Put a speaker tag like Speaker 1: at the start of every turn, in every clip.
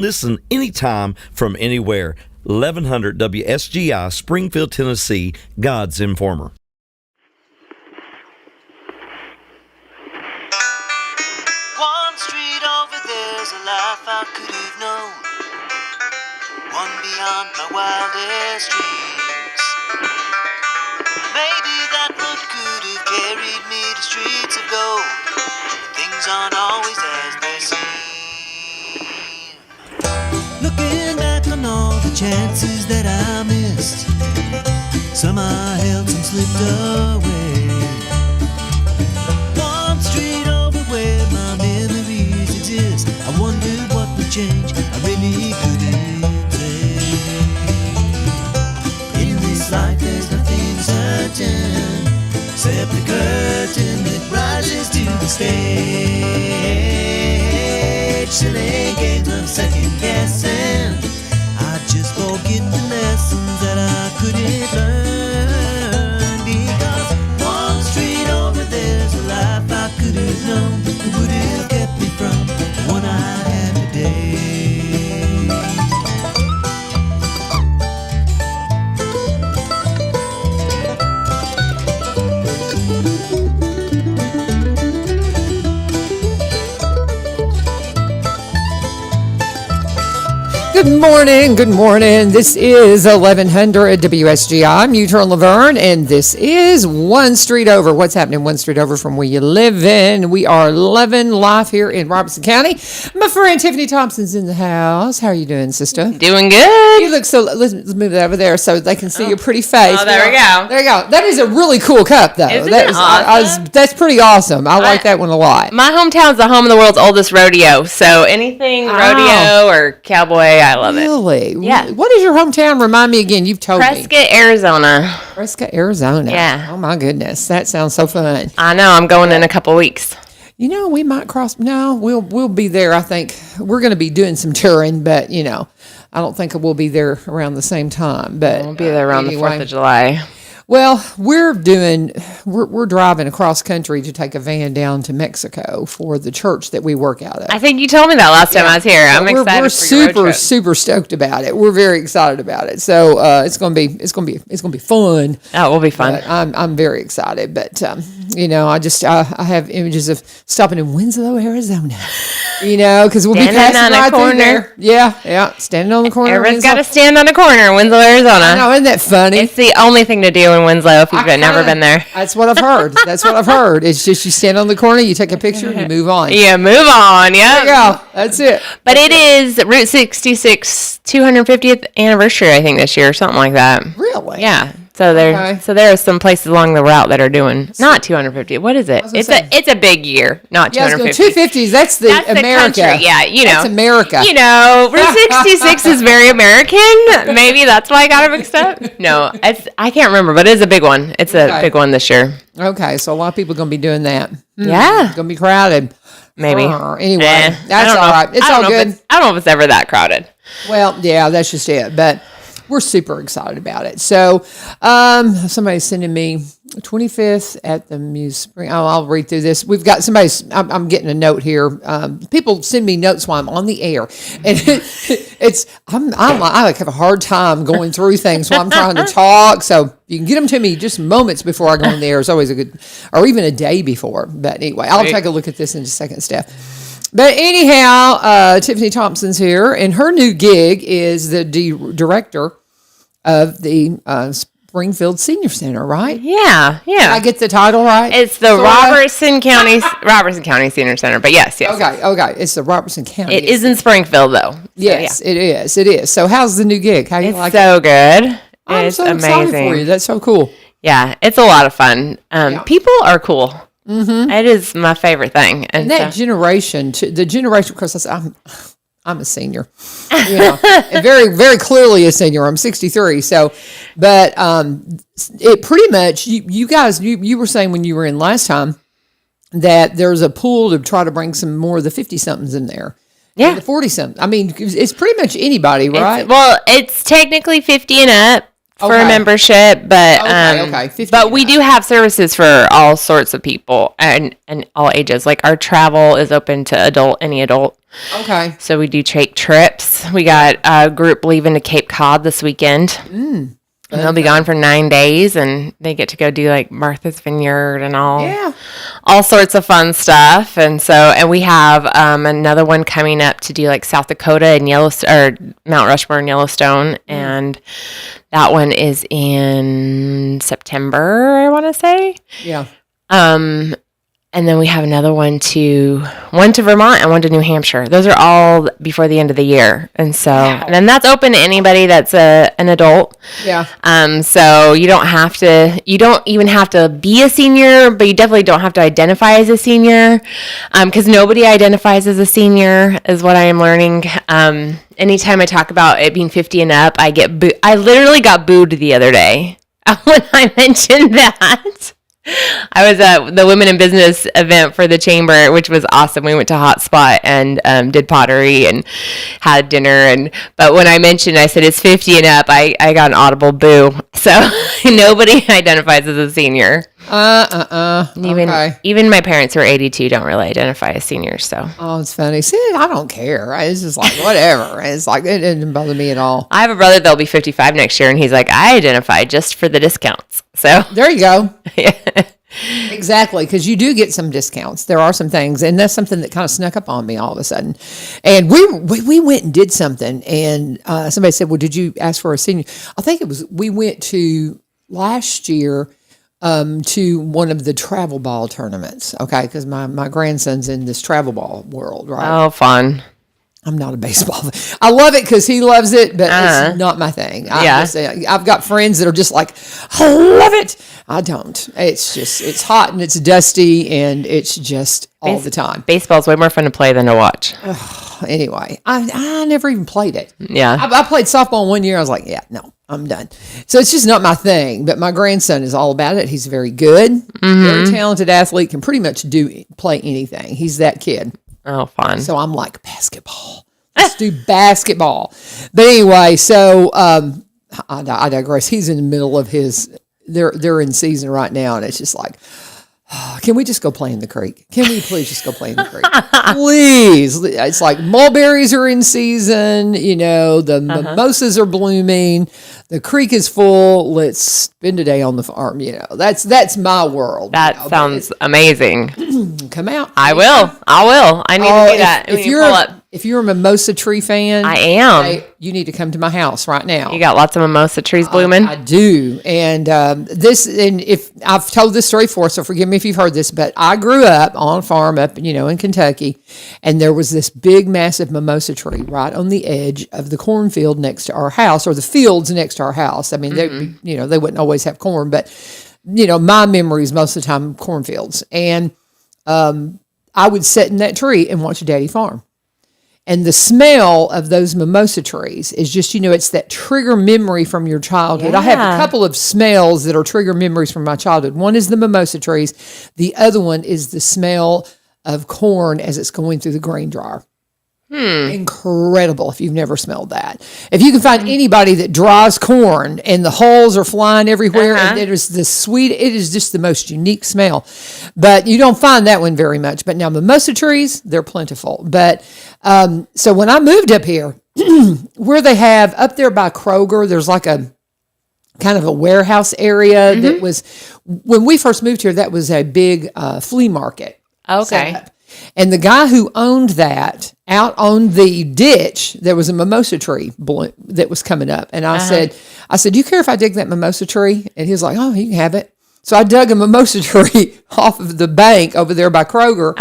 Speaker 1: Listen anytime from anywhere. 1100 WSGI, Springfield, Tennessee, God's Informer.
Speaker 2: One street over there's a life I could have known, one beyond my wildest dreams. Maybe that road could have carried me to streets of gold. Things aren't always as they seem. Looking back on all the chances that I missed, some I held, some slipped away. One street over where my memories exist, I wondered what would change, I really couldn't say. In this life there's nothing certain, except the curtain that rises to the stage. Silly games of second guessing, I just forget the lessons that I couldn't learn. Because one street over there's a life I could have known, that would have kept me from the one I have today.
Speaker 3: Good morning. This is 1100 WSGI. I'm Trent LaVern, and this is One Street Over. What's happening one street over from where you live in? We are living live here in Robertson County. My friend Tiffany Thomson's in the house. How are you doing, sister?
Speaker 4: Doing good.
Speaker 3: You look so, let's move that over there so they can see your pretty face.
Speaker 4: Oh, there we go.
Speaker 3: There you go. That is a really cool cup, though.
Speaker 4: Isn't it awesome?
Speaker 3: That's pretty awesome. I like that one a lot.
Speaker 4: My hometown's the home of the world's oldest rodeo, so anything rodeo or cowboy, I love it.
Speaker 3: Really?
Speaker 4: Yeah.
Speaker 3: What is your hometown? Remind me again. You've told me.
Speaker 4: Prescott, Arizona.
Speaker 3: Prescott, Arizona.
Speaker 4: Yeah.
Speaker 3: Oh, my goodness. That sounds so fun.
Speaker 4: I know. I'm going in a couple weeks.
Speaker 3: You know, we might cross. No, we'll be there, I think. We're going to be doing some touring, but, you know, I don't think we'll be there around the same time. But
Speaker 4: We'll be there around the 4th of July.
Speaker 3: Well, we're driving across country to take a van down to Mexico for the church that we work out of.
Speaker 4: I think you told me that last time I was here. I'm excited
Speaker 3: We're
Speaker 4: for your road trip.
Speaker 3: super stoked about it. We're very excited about it. So it's gonna be fun.
Speaker 4: Oh, it will be fun.
Speaker 3: But I'm very excited. But you know, I have images of stopping in Winslow, Arizona. You know, because we'll be passing right through there. Yeah, standing on the corner.
Speaker 4: Everyone's got to stand on a corner in Winslow, Arizona.
Speaker 3: I know, isn't that funny?
Speaker 4: It's the only thing to do in Winslow if you've never been there.
Speaker 3: That's what I've heard. It's just you stand on the corner, you take a picture, and you move on.
Speaker 4: Yeah, move on. Yeah.
Speaker 3: There you go. That's it.
Speaker 4: But it is Route 66 250th anniversary, I think, this year, or something like that.
Speaker 3: Really?
Speaker 4: Yeah. So there are some places along the route that are doing not 250. What is it? It's a big year, not 250.
Speaker 3: 250s. That's the America.
Speaker 4: Country. Yeah, you know.
Speaker 3: That's America.
Speaker 4: You know, Route 66 is very American. Maybe that's why I got it mixed up. No, I can't remember, but it's a big one. It's a big one this year.
Speaker 3: Okay, so a lot of people are going to be doing that.
Speaker 4: Yeah.
Speaker 3: It's going to be crowded.
Speaker 4: Maybe.
Speaker 3: Anyway, that's all right. It's all good.
Speaker 4: I don't know if it's ever that crowded.
Speaker 3: Well, yeah, that's just it. But we're super excited about it. So somebody's sending me 25th at the Spring. Oh, I'll read through this. We've got I'm getting a note here. People send me notes while I'm on the air. And I have a hard time going through things while I'm trying to talk. So you can get them to me just moments before I go on the air. It's always a good, or even a day before. But anyway, I'll take a look at this in just a second, Steph. But anyhow, Tiffany Thompson's here, and her new gig is the director of the Springfield Senior Center, right?
Speaker 4: Yeah.
Speaker 3: Did I get the title right?
Speaker 4: It's the Robertson County Senior Center, but yes.
Speaker 3: Okay. It's the Robertson County.
Speaker 4: It is in Springfield, though.
Speaker 3: Yes, it is. So how's the new gig? How you like it?
Speaker 4: It's so good.
Speaker 3: I'm so
Speaker 4: amazing.
Speaker 3: excited for you. That's so cool.
Speaker 4: Yeah, it's a lot of fun. People are cool.
Speaker 3: Mm-hmm.
Speaker 4: It is my favorite thing.
Speaker 3: And that generation, because I'm a senior, you know, and very, very clearly a senior. I'm 63. So, but it pretty much, you guys, you were saying when you were in last time that there's a pool to try to bring some more of the 50-somethings in there.
Speaker 4: Yeah.
Speaker 3: The 40-something. I mean, it's pretty much anybody, right?
Speaker 4: It's technically 50 and up for a membership, but but we do have services for all sorts of people and all ages. Like our travel is open to any adult.
Speaker 3: Okay.
Speaker 4: So we do take trips. We got a group leaving to Cape Cod this weekend. And they'll be gone for 9 days, and they get to go do like Martha's Vineyard and all sorts of fun stuff. And we have another one coming up to do like South Dakota and Yellowstone, or Mount Rushmore and Yellowstone, and that one is in September, I want to say.
Speaker 3: Yeah.
Speaker 4: And then we have another one to Vermont and one to New Hampshire. Those are all before the end of the year. And so, and then that's open to anybody that's an adult.
Speaker 3: Yeah.
Speaker 4: So you don't even have to be a senior, but you definitely don't have to identify as a senior. Cause nobody identifies as a senior is what I am learning. Anytime I talk about it being 50 and up, I literally got booed the other day when I mentioned that. I was at the Women in Business event for the chamber, which was awesome. We went to Hotspot and did pottery and had dinner. But when I mentioned, I said it's 50 and up, I got an audible boo. So nobody identifies as a senior. Even my parents who are 82 don't really identify as seniors. So
Speaker 3: it's funny. See, I don't care. It's just like whatever. It's like it didn't bother me at all.
Speaker 4: I have a brother that'll be 55 next year, and he's like, I identify just for the discounts. So
Speaker 3: there you go. Exactly, because you do get some discounts. There are some things, and that's something that kind of snuck up on me all of a sudden. And we went and did something, and somebody said, "Well, did you ask for a senior?" I think it was. We went to last year to one of the travel ball tournaments. Okay, because my grandson's in this travel ball world, right?
Speaker 4: Oh, fun.
Speaker 3: I'm not a baseball fan. I love it because he loves it, but it's not my thing. I've got friends that are just like, I love it. I don't. It's hot and it's dusty and it's just all the time.
Speaker 4: Baseball's way more fun to play than to watch.
Speaker 3: Anyway, I never even played it.
Speaker 4: Yeah.
Speaker 3: I played softball 1 year. I was like, yeah, no, I'm done. So it's just not my thing. But my grandson is all about it. He's very good, very talented athlete, can pretty much play anything. He's that kid.
Speaker 4: Oh, fun.
Speaker 3: So I'm like, basketball. Let's do basketball. But anyway, so I digress. He's in the middle of they're in season right now, and it's just like, can we just go play in the creek? Can we please just go play in the creek? Please. It's like mulberries are in season, the mimosas are blooming, the creek is full. Let's spend a day on the farm, That's my world.
Speaker 4: That sounds amazing.
Speaker 3: Come out.
Speaker 4: I will. I need to do that.
Speaker 3: If you're a mimosa tree fan,
Speaker 4: I am.
Speaker 3: You need to come to my house right now.
Speaker 4: You got lots of mimosa trees blooming?
Speaker 3: I do. And if I've told this story before, so forgive me if you've heard this, but I grew up on a farm up, in Kentucky, and there was this big, massive mimosa tree right on the edge of the cornfield next to our house, or the fields next to our house. I mean, they wouldn't always have corn, but my memories most of the time cornfields. And I would sit in that tree and watch Daddy farm. And the smell of those mimosa trees is just, it's that trigger memory from your childhood. Yeah. I have a couple of smells that are trigger memories from my childhood. One is the mimosa trees. The other one is the smell of corn as it's going through the grain dryer. Incredible if you've never smelled that. If you can find anybody that dries corn and the hulls are flying everywhere, and it is just the most unique smell. But you don't find that one very much. But now mimosa trees, they're plentiful. But so when I moved up here, where they have up there by Kroger, there's like a kind of a warehouse area that was, when we first moved here, that was a big flea market.
Speaker 4: Okay.
Speaker 3: Setup. And the guy who owned that, out on the ditch, there was a mimosa tree that was coming up. And I said, do you care if I dig that mimosa tree? And he was like, oh, you can have it. So I dug a mimosa tree off of the bank over there by Kroger,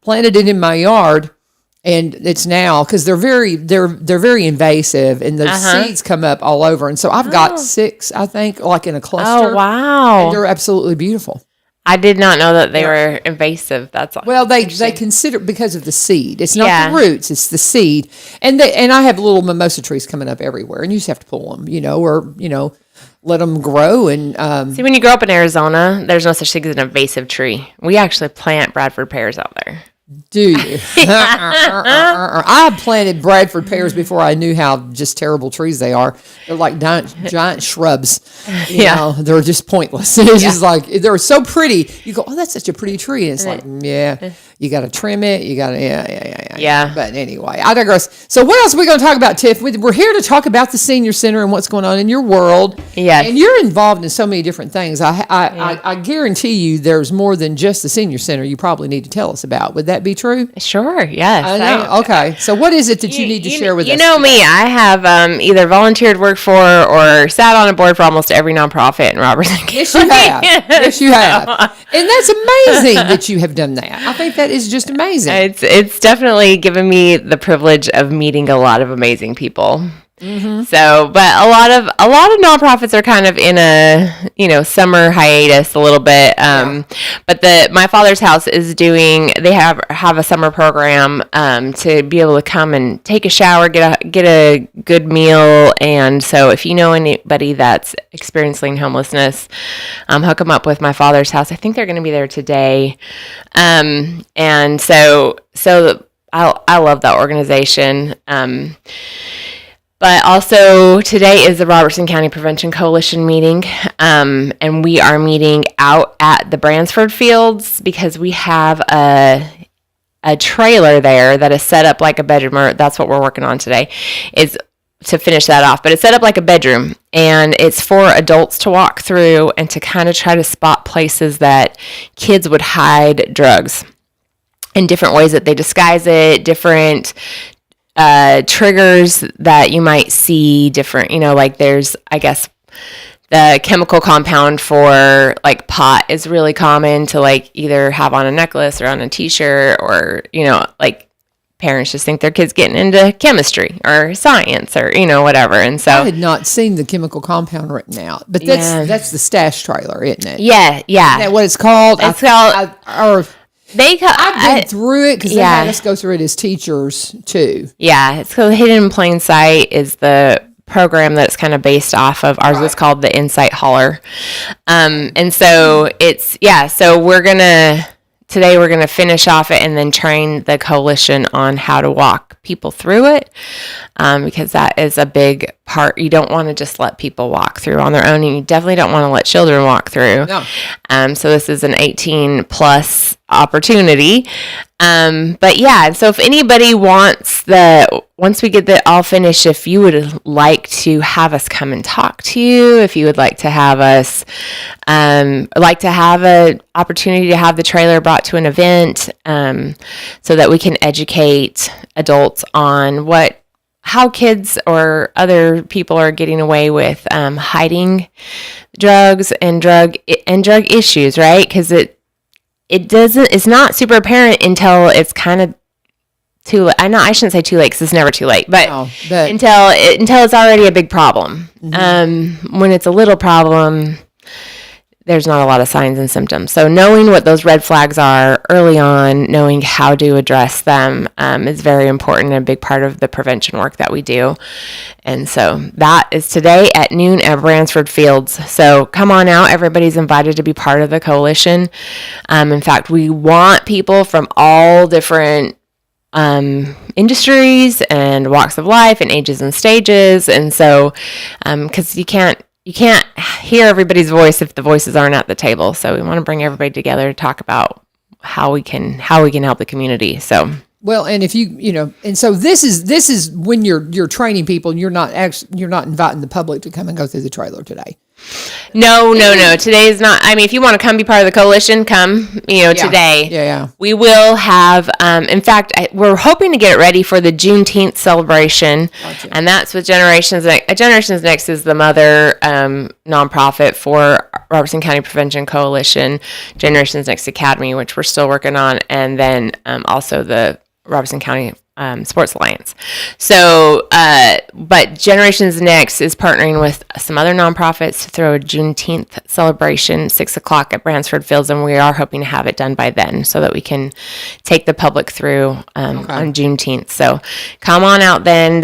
Speaker 3: planted it in my yard. And it's now, because they're very invasive, and the seeds come up all over. And so I've got 6, I think, like in a cluster.
Speaker 4: Oh, wow.
Speaker 3: And they're absolutely beautiful.
Speaker 4: I did not know that they were invasive. That's
Speaker 3: well, they consider, because of the seed. It's not the roots; it's the seed. And I have little mimosa trees coming up everywhere, and you just have to pull them, or let them grow. And
Speaker 4: see, when you grow up in Arizona, there's no such thing as an invasive tree. We actually plant Bradford pears out there.
Speaker 3: Do you? I planted Bradford pears before I knew how just terrible trees they are. They're like giant shrubs. You know, they're just pointless. It's just like, they're so pretty. You go, oh, that's such a pretty tree. And it's like, You got to trim it. You got to, yeah.
Speaker 4: Yeah.
Speaker 3: But anyway, I digress. So what else are we going to talk about, Tiff? We're here to talk about the senior center and what's going on in your world.
Speaker 4: Yes.
Speaker 3: And you're involved in so many different things. I guarantee you there's more than just the senior center you probably need to tell us about. Would that be true?
Speaker 4: Sure. Yes.
Speaker 3: I know. Okay. So what is it that you need to share with us?
Speaker 4: You know me. I have either volunteered work for or sat on a board for almost every nonprofit in Robertson County.
Speaker 3: Yes, you have. Yes, you have. And that's amazing that you have done that. I think that is just amazing.
Speaker 4: It's definitely given me the privilege of meeting a lot of amazing people. Mm-hmm. So, but a lot of nonprofits are kind of in a summer hiatus a little bit. But my father's house is they have a summer program to be able to come and take a shower, get a good meal, and so if you know anybody that's experiencing homelessness, hook them up with my father's house. I think they're going to be there today, and so I love that organization. But also today is the Robertson County Prevention Coalition meeting, and we are meeting out at the Bransford Fields because we have a trailer there that is set up like a bedroom, or that's what we're working on today, is to finish that off. But it's set up like a bedroom, and it's for adults to walk through and to kind of try to spot places that kids would hide drugs in different ways that they disguise it, different triggers that you might see, different, like there's, I guess, the chemical compound for like pot is really common to like either have on a necklace or on a t-shirt, or, like parents just think their kids getting into chemistry or science or, whatever. And so
Speaker 3: I had not seen the chemical compound written out, but that's the stash trailer, isn't it?
Speaker 4: Yeah. Yeah.
Speaker 3: Isn't that what it's called?
Speaker 4: It's called,
Speaker 3: I've been through it because they had us go through it as teachers too.
Speaker 4: Yeah, it's called Hidden in Plain Sight is the program that it's kind of based off of. Ours is called the Insight Hauler. And so today we're going to finish off it and then train the coalition on how to walk people through it, because that is a big part. You don't want to just let people walk through on their own, and you definitely don't want to let children walk through. No. So this is an 18 plus opportunity. But yeah, so if anybody once we get that all finished, if you would like to have us come and talk to you, if you would like to have us, like to have an opportunity to have the trailer brought to an event, so that we can educate adults on how kids or other people are getting away with hiding drugs and drug issues, right? Because it's not super apparent until it's kind of too late. I shouldn't say too late because it's never too late, but until it's already a big problem. Mm-hmm. When it's a little problem, there's not a lot of signs and symptoms. So knowing what those red flags are early on, knowing how to address them, is very important and a big part of the prevention work that we do. And so that is today at noon at Bransford Fields. So come on out. Everybody's invited to be part of the coalition. In fact, we want people from all different industries and walks of life and ages and stages. And so, because you can't hear everybody's voice if the voices aren't at the table. So we want to bring everybody together to talk about how we can help the community. So.
Speaker 3: Well, and if and so this is when you're training people, and you're not inviting the public to come and go through the trailer today.
Speaker 4: No. Today is not. I mean, if you want to come be part of the coalition, come. Today.
Speaker 3: Yeah.
Speaker 4: We will have. In fact, we're hoping to get it ready for the Juneteenth celebration, gotcha. And that's with Generations Next. Generations Next is the mother nonprofit for Robertson County Prevention Coalition, Generations Next Academy, which we're still working on, and then also the Robertson County Sports Alliance. So, but Generations Next is partnering with some other nonprofits to throw a Juneteenth celebration, 6:00 at Bransford Fields, and we are hoping to have it done by then so that we can take the public through on Juneteenth. So come on out then.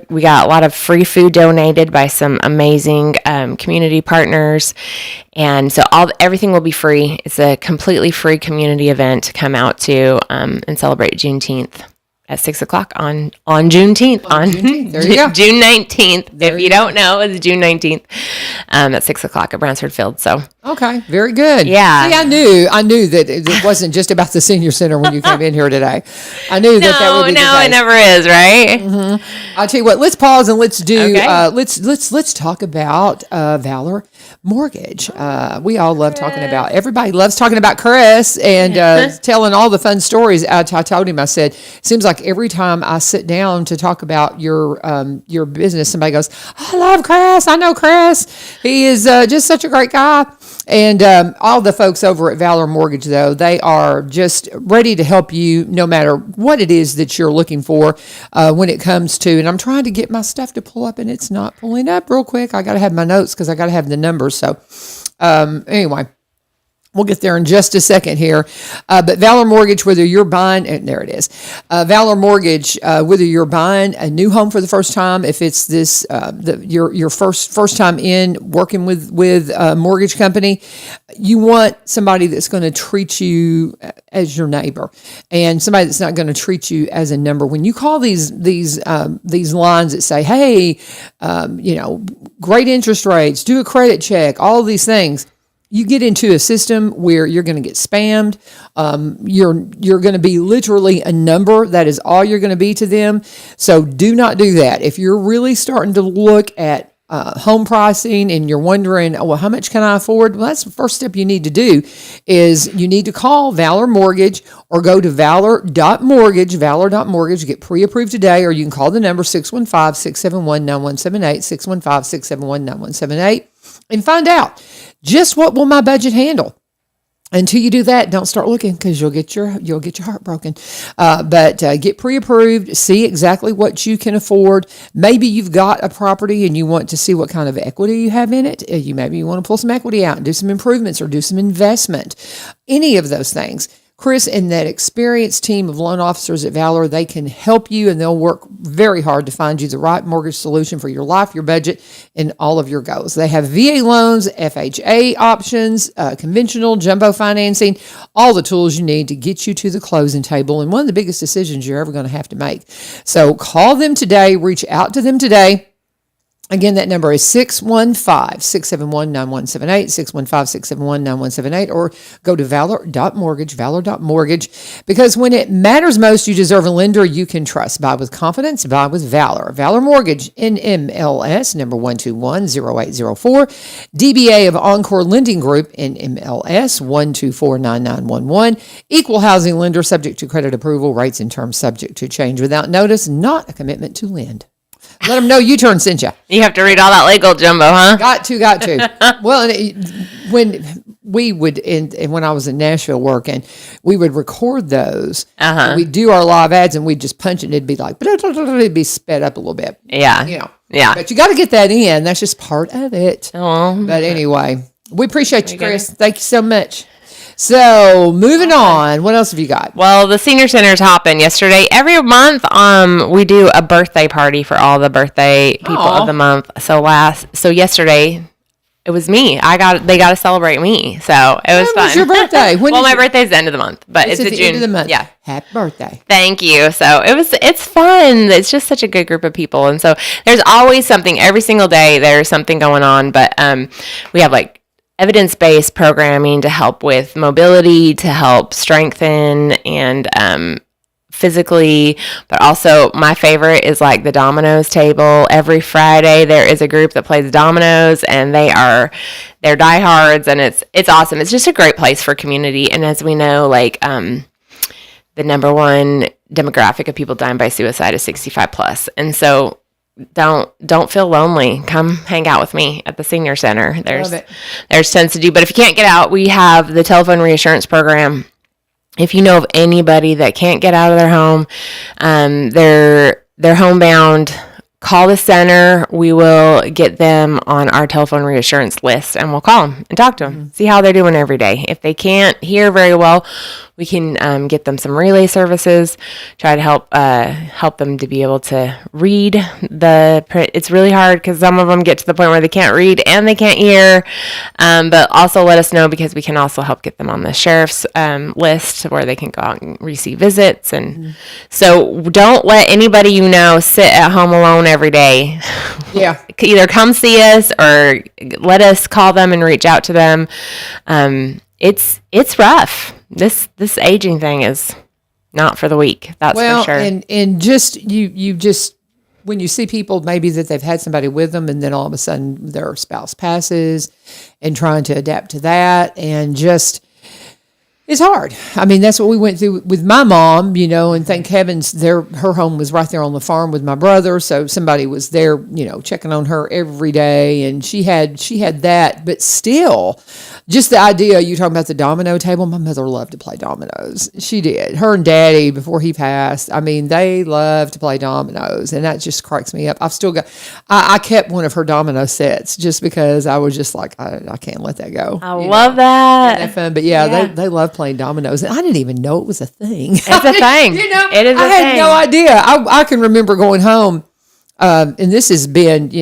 Speaker 4: We got a lot of free food donated by some amazing community partners, and so everything will be free. It's a completely free community event to come out to and celebrate Juneteenth. at 6 o'clock on Juneteenth. On
Speaker 3: Juneteenth. There you go.
Speaker 4: June 19th. If you don't know, it's June 19th at 6 o'clock at Brownsford Field. So
Speaker 3: Okay, very good.
Speaker 4: Yeah.
Speaker 3: See, I knew that it wasn't just about the senior center when you came in here today. I knew that would be the case.
Speaker 4: it never is, right?
Speaker 3: I'll tell you what. Let's pause and let's do.
Speaker 4: Okay.
Speaker 3: Let's talk about Valor Mortgage. We all love talking about. Everybody loves talking about Chris and telling all the fun stories. I told him. I said, seems like every time I sit down to talk about your business, somebody goes, "I love Chris. I know Chris. He is just such a great guy." And all the folks over at Valor Mortgage, though, they are just ready to help you no matter what it is that you're looking for when it comes to, and I'm trying to get my stuff to pull up, and it's not pulling up real quick. I got to have my notes because I got to have the numbers. So anyway, we'll get there in just a second here. But Valor Mortgage, whether you're buying, and there it is. Valor Mortgage, whether you're buying a new home for the first time, if it's this your first time in working with a mortgage company, you want somebody that's going to treat you as your neighbor, and somebody that's not going to treat you as a number. When you call these lines that say, "Hey, great interest rates, do a credit check," all of these things. You get into a system where you're going to get spammed. You're going to be literally a number. That is all you're going to be to them. So do not do that. If you're really starting to look at home pricing and you're wondering, well, how much can I afford? Well, that's the first step you need to do is you need to call Valor Mortgage or go to valor.mortgage, valor.mortgage, get pre-approved today, or you can call the number 615-671-9178, 615-671-9178, and find out just what will my budget handle. Until you do that, don't start looking because you'll get your heart broken. But get pre-approved, see exactly what you can afford. Maybe you've got a property and you want to see what kind of equity you have in it. Maybe you want to pull some equity out and do some improvements or do some investment. Any of those things. Chris and that experienced team of loan officers at Valor, they can help you and they'll work very hard to find you the right mortgage solution for your life, your budget, and all of your goals. They have VA loans, FHA options, conventional jumbo financing, all the tools you need to get you to the closing table and one of the biggest decisions you're ever going to have to make. So call them today, reach out to them today. Again, that number is 615-671-9178, 615-671-9178, or go to valor.mortgage, because when it matters most, you deserve a lender you can trust. Buy with confidence, buy with Valor. Valor Mortgage, NMLS, number 1210804, DBA of Encore Lending Group, NMLS, 1249911, equal housing lender, subject to credit approval, rates and terms subject to change without notice, not a commitment to lend. Let them know U-Turn sent you.
Speaker 4: You have to read all that legal jumbo, huh?
Speaker 3: Got to. Well, when we would, and when I was in Nashville working, we would record those. And we'd do our live ads, and we'd just punch it, and it'd be like, it'd be sped up a little bit.
Speaker 4: Yeah. Yeah.
Speaker 3: But you got to get that in. That's just part of it.
Speaker 4: Oh.
Speaker 3: But anyway, we appreciate you, Chris. Thank you so much. So moving on, what else have you got?
Speaker 4: Well, the senior center's hopping yesterday. Every month, we do a birthday party for all the birthday people of the month. So yesterday, it was me. They got to celebrate me. So it was fun.
Speaker 3: When was your birthday?
Speaker 4: My birthday's the end of the month, but it's
Speaker 3: at
Speaker 4: the
Speaker 3: June. End of the month.
Speaker 4: Yeah.
Speaker 3: Happy birthday.
Speaker 4: Thank you. So it's fun. It's just such a good group of people. And so there's always something every single day. There's something going on, but we have like evidence-based programming to help with mobility, to help strengthen and physically, but also my favorite is like the dominoes table. Every Friday there is a group that plays dominoes and they're diehards and it's awesome. It's just a great place for community. And as we know, like the number one demographic of people dying by suicide is 65 plus. And so don't feel lonely. Come hang out with me at the senior center. There's tons to do. But if you can't get out, we have the telephone reassurance program. If you know of anybody that can't get out of their home, they're homebound, call the center. We will get them on our telephone reassurance list and we'll call them and talk to them, see how they're doing every day. If they can't hear very well, we can get them some relay services, try to help them to be able to read the print. It's really hard because some of them get to the point where they can't read and they can't hear, but also let us know, because we can also help get them on the sheriff's list where they can go out and receive visits. And so don't let anybody sit at home alone every day.
Speaker 3: Yeah.
Speaker 4: Either come see us or let us call them and reach out to them. It's rough. This aging thing is not for the weak. That's for sure.
Speaker 3: And just you just when you see people maybe that they've had somebody with them, and then all of a sudden their spouse passes, and trying to adapt to that, and just it's hard. I mean, that's what we went through with my mom, and thank heavens her home was right there on the farm with my brother. So somebody was there, checking on her every day, and she had that, but still just the idea, you talking about the domino table. My mother loved to play dominoes. She did. Her and Daddy, before he passed, I mean, they loved to play dominoes, and that just cracks me up. I've still got, I kept one of her domino sets just because I was just like, I can't let that go.
Speaker 4: I love that.
Speaker 3: That fun. But they love playing dominoes, and I didn't even know it was a thing.
Speaker 4: It's a thing. It is a thing.
Speaker 3: I had no idea. I can remember going home, and this has been,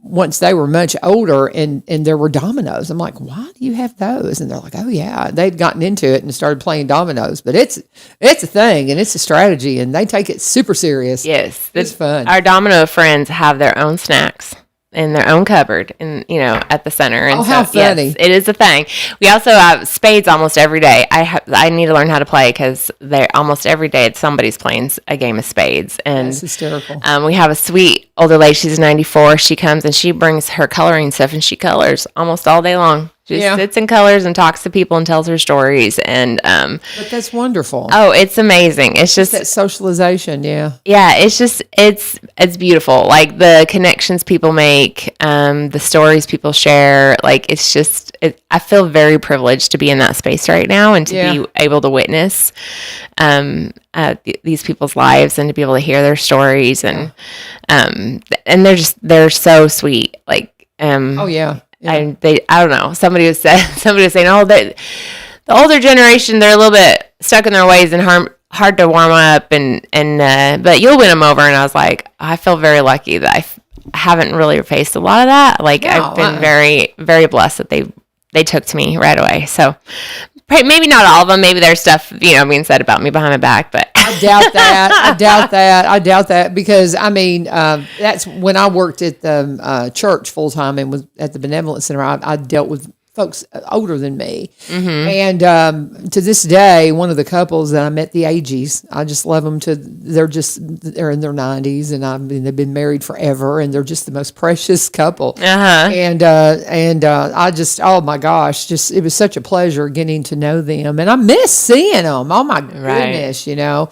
Speaker 3: once they were much older, and there were dominoes. I'm like, why do you have those? And they're like, oh yeah, they'd gotten into it and started playing dominoes. But it's a thing, and it's a strategy, and they take it super serious.
Speaker 4: Yes,
Speaker 3: it's fun.
Speaker 4: Our domino friends have their own snacks in their own cupboard, and at the center. And
Speaker 3: how funny!
Speaker 4: Yes, it is a thing. We also have spades almost every day. I need to learn how to play, because they're almost every day somebody's playing a game of spades. And
Speaker 3: that's hysterical.
Speaker 4: We have a sweet older lady. She's 94. She comes and she brings her coloring stuff, and she colors almost all day long. She sits and colors and talks to people and tells her stories. And
Speaker 3: but that's wonderful.
Speaker 4: Oh, it's amazing. It's just
Speaker 3: that socialization. Yeah.
Speaker 4: It's just it's beautiful. Like the connections people make, the stories people share. Like it's just I feel very privileged to be in that space right now, and to be able to witness these people's lives, and to be able to hear their stories, and they're so sweet. Like
Speaker 3: oh yeah.
Speaker 4: I don't know. Somebody was saying, oh, the older generation, they're a little bit stuck in their ways and hard to warm up, and but you'll win them over. And I was like, I feel very lucky that I haven't really faced a lot of that. Like I've been very, very blessed that they took to me right away. So maybe not all of them. Maybe there's stuff being said about me behind my back, but
Speaker 3: I doubt that because I mean that's when I worked at the church full time and was at the benevolent center. I dealt with folks older than me, and to this day, one of the couples that I met, the Agees, I just love them. They're in their 90s, and they've been married forever, and they're just the most precious couple. And I just, oh my gosh, it was such a pleasure getting to know them, and I miss seeing them. Oh my goodness, I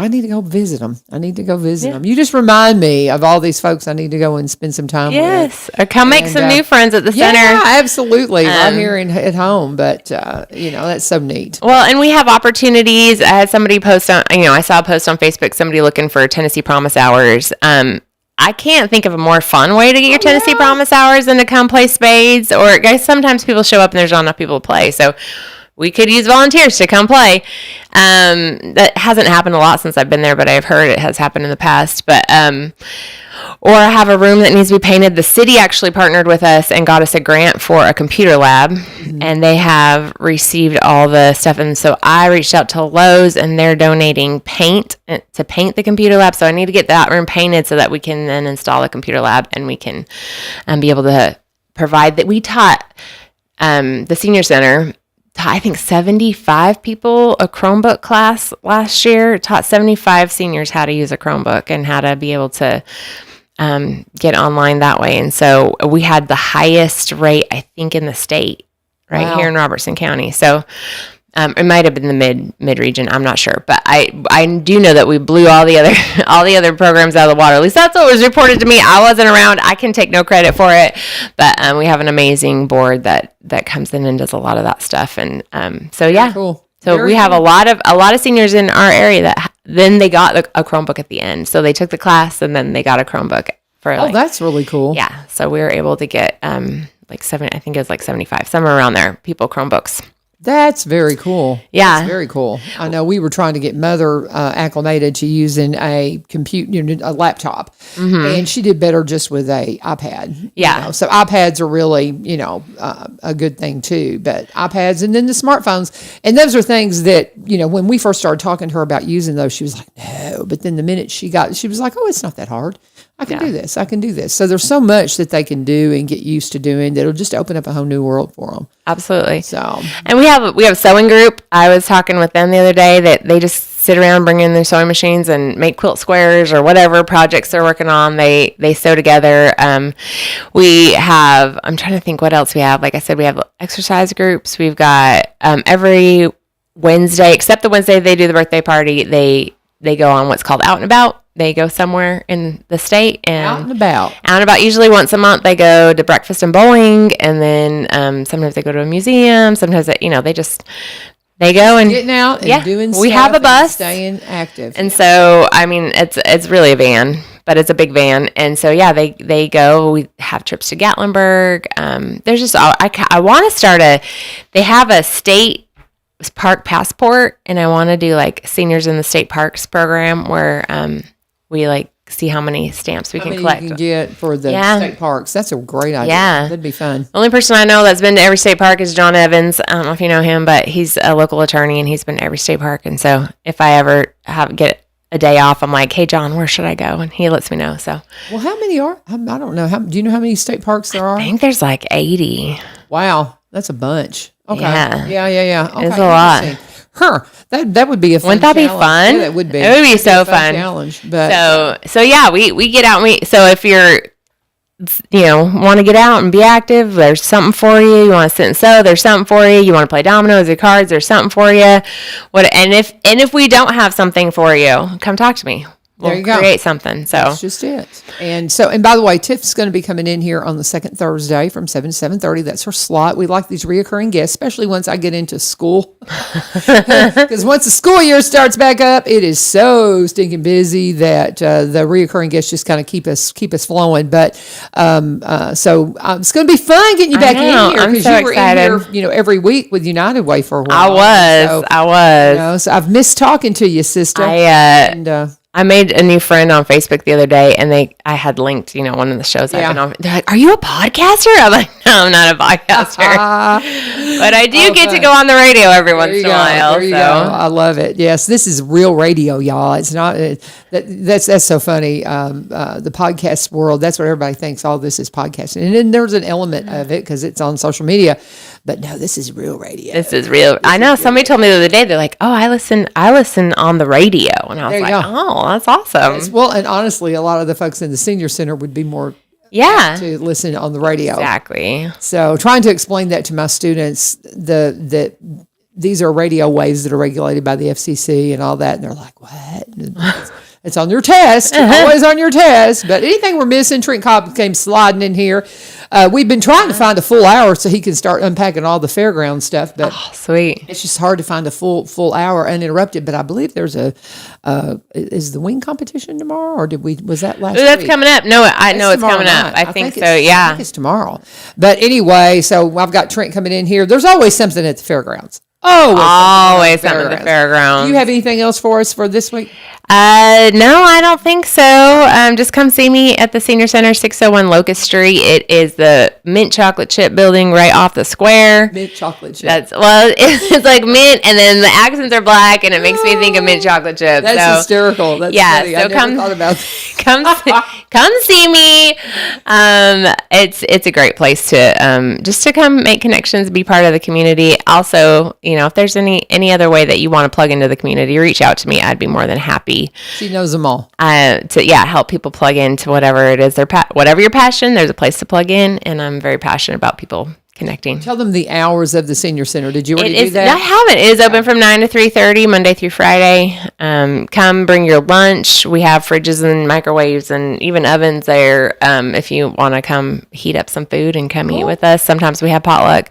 Speaker 3: need to go visit them. them. You just remind me of all these folks I need to go and spend some time with.
Speaker 4: Yes, or come make some new friends at the center.
Speaker 3: Yeah, absolutely. Right here at home, but that's so neat.
Speaker 4: Well, and we have opportunities. I had somebody post on, I saw a post on Facebook, somebody looking for Tennessee Promise Hours. I can't think of a more fun way to get your Tennessee Promise Hours than to come play spades. Or guys, sometimes people show up and there's not enough people to play, so we could use volunteers to come play. That hasn't happened a lot since I've been there, but I've heard it has happened in the past. But or have a room that needs to be painted. The city actually partnered with us and got us a grant for a computer lab, and they have received all the stuff. And so I reached out to Lowe's, and they're donating paint to paint the computer lab. So I need to get that room painted so that we can then install a computer lab, and we can be able to provide that. We taught the senior center, I think 75 people a Chromebook class last year. Taught 75 seniors how to use a Chromebook and how to be able to get online that way. And so we had the highest rate, I think, in the state here in Robertson County. So it might have been the mid region. I'm not sure, but I do know that we blew all the other programs out of the water. At least that's what was reported to me. I wasn't around. I can take no credit for it, but we have an amazing board that comes in and does a lot of that stuff. And so yeah,
Speaker 3: cool.
Speaker 4: So we have a lot of seniors in our area that then they got a Chromebook at the end. So they took the class and then they got a Chromebook for
Speaker 3: that's really cool.
Speaker 4: Yeah. So we were able to get I think it was 75, somewhere around there, people Chromebooks.
Speaker 3: That's very cool.
Speaker 4: Yeah.
Speaker 3: That's very cool. I know we were trying to get Mother acclimated to using a a laptop, and she did better just with a iPad.
Speaker 4: Yeah.
Speaker 3: So iPads are really, a good thing too. But iPads and then the smartphones, and those are things that, when we first started talking to her about using those, she was like, no. But then the minute she was like, oh, it's not that hard. I can do this. I can do this. So there's so much that they can do and get used to doing that'll just open up a whole new world for them.
Speaker 4: Absolutely.
Speaker 3: So,
Speaker 4: and we have a sewing group. I was talking with them the other day that they just sit around, bring in their sewing machines and make quilt squares or whatever projects they're working on. They sew together. We have, I'm trying to think what else we have. Like I said, we have exercise groups. We've got every Wednesday, except the Wednesday they do the birthday party, they go on what's called Out and About. They go somewhere in the state and
Speaker 3: out and about.
Speaker 4: Out and about. Usually once a month they go to breakfast and bowling, and then sometimes they go to a museum. Sometimes they go and
Speaker 3: getting out and doing stuff.
Speaker 4: We have a bus,
Speaker 3: staying active,
Speaker 4: and so I mean it's really a van, but it's a big van, and so they go. We have trips to Gatlinburg. There's just I want to start they have a state park passport, and I want to do like seniors in the state parks program where we like see how many stamps we can collect.
Speaker 3: You can get for the state parks. That's a great idea. Yeah, that'd be fun.
Speaker 4: The only person I know that's been to every state park is John Evans. I don't know if you know him, but he's a local attorney and he's been to every state park. And so if I ever get a day off, I'm like, hey John, where should I go? And he lets me know. So
Speaker 3: well, how many are? I don't know. Do you know how many state parks there are?
Speaker 4: I think there's like 80.
Speaker 3: Wow, that's a bunch. Okay.
Speaker 4: Yeah.
Speaker 3: Okay.
Speaker 4: It's a lot.
Speaker 3: That would be a fun
Speaker 4: Wouldn't that
Speaker 3: challenge.
Speaker 4: be fun?
Speaker 3: Yeah, that would be.
Speaker 4: It would be so fun.
Speaker 3: Challenge. But
Speaker 4: so yeah, we get out and so if you're want to get out and be active, there's something for you. You want to sit and sew, there's something for you. You want to play dominoes or cards, there's something for you. And if we don't have something for you, come talk to me. We'll
Speaker 3: there you go.
Speaker 4: Create something. So
Speaker 3: that's just it. And by the way, Tiff's going to be coming in here on the second Thursday from 7 to 7:30. That's her slot. We like these reoccurring guests, especially once I get into school. Because once the school year starts back up, it is so stinking busy that the reoccurring guests just kind of keep us flowing. But so it's going to be fun getting you back in here because
Speaker 4: so
Speaker 3: you were
Speaker 4: excited.
Speaker 3: in here, every week with United Way for a while.
Speaker 4: I was.
Speaker 3: So I've missed talking to you, sister.
Speaker 4: I made a new friend on Facebook the other day, and I had linked, one of the shows I've been on. They're like, "Are you a podcaster?" I'm like, "No, I'm not a podcaster, but I do get to go on the radio every once in a while."
Speaker 3: There you go. I love it. Yes, this is real radio, y'all. It's not that's so funny. The podcast world, that's what everybody thinks. All this is podcasting, and then there's an element of it because it's on social media. But no, this is real radio.
Speaker 4: This is real. I know. Somebody told me the other day. They're like, "Oh, I listen on the radio," and I was like, "Oh, that's awesome."
Speaker 3: Yes, well, and honestly, a lot of the folks in the senior center would be more to listen on the radio.
Speaker 4: Exactly.
Speaker 3: So, trying to explain that to my students, that these are radio waves that are regulated by the FCC and all that, and they're like, "What?" It's on your test, always on your test. But anything we're missing, Trent Cobb came sliding in here. We've been trying to find a full hour so he can start unpacking all the fairground stuff. But
Speaker 4: sweet.
Speaker 3: It's just hard to find a full hour uninterrupted. But I believe there's is the wing competition tomorrow, or was that last week?
Speaker 4: That's coming up. No, I know it's coming up. I think so, yeah.
Speaker 3: I think it's tomorrow. But anyway, so I've got Trent coming in here. There's always something at the fairgrounds.
Speaker 4: Always something at the fairgrounds.
Speaker 3: Do you have anything else for us for this week?
Speaker 4: No, I don't think so. Just come see me at the Senior Center, 601 Locust Street. It is the mint chocolate chip building right off the square.
Speaker 3: Mint chocolate chip.
Speaker 4: It's like mint, and then the accents are black, and it makes me think of mint chocolate chip.
Speaker 3: That's hysterical. That's funny. I never thought about that.
Speaker 4: Come see me. It's a great place to just to come make connections, be part of the community. Also, if there's any other way that you want to plug into the community, reach out to me. I'd be more than happy.
Speaker 3: She knows them all.
Speaker 4: To help people plug into whatever it is whatever your passion. There's a place to plug in, and I'm very passionate about people connecting.
Speaker 3: Tell them the hours of the Senior Center. Did you already do that?
Speaker 4: I haven't. It is open from 9 to 3:30 Monday through Friday. Come bring your lunch. We have fridges and microwaves and even ovens there. If you want to come heat up some food and come eat with us. Sometimes we have potluck.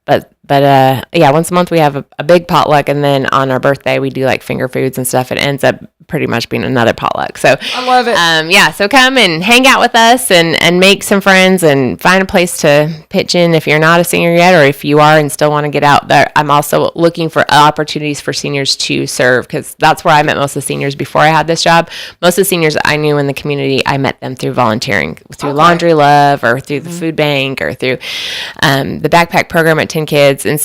Speaker 4: But yeah, once a month we have a big potluck, and then on our birthday we do like finger foods and stuff. It ends up pretty much being another potluck. So
Speaker 3: I love it.
Speaker 4: Yeah, so come and hang out with us and make some friends and find a place to pitch in if you're not a senior yet, or if you are and still want to get out there. I'm also looking for opportunities for seniors to serve, because that's where I met most of the seniors before I had this job. Most of the seniors I knew in the community, I met them through volunteering, through Laundry Love, or through the food bank, or through the backpack program at 10 Kids. And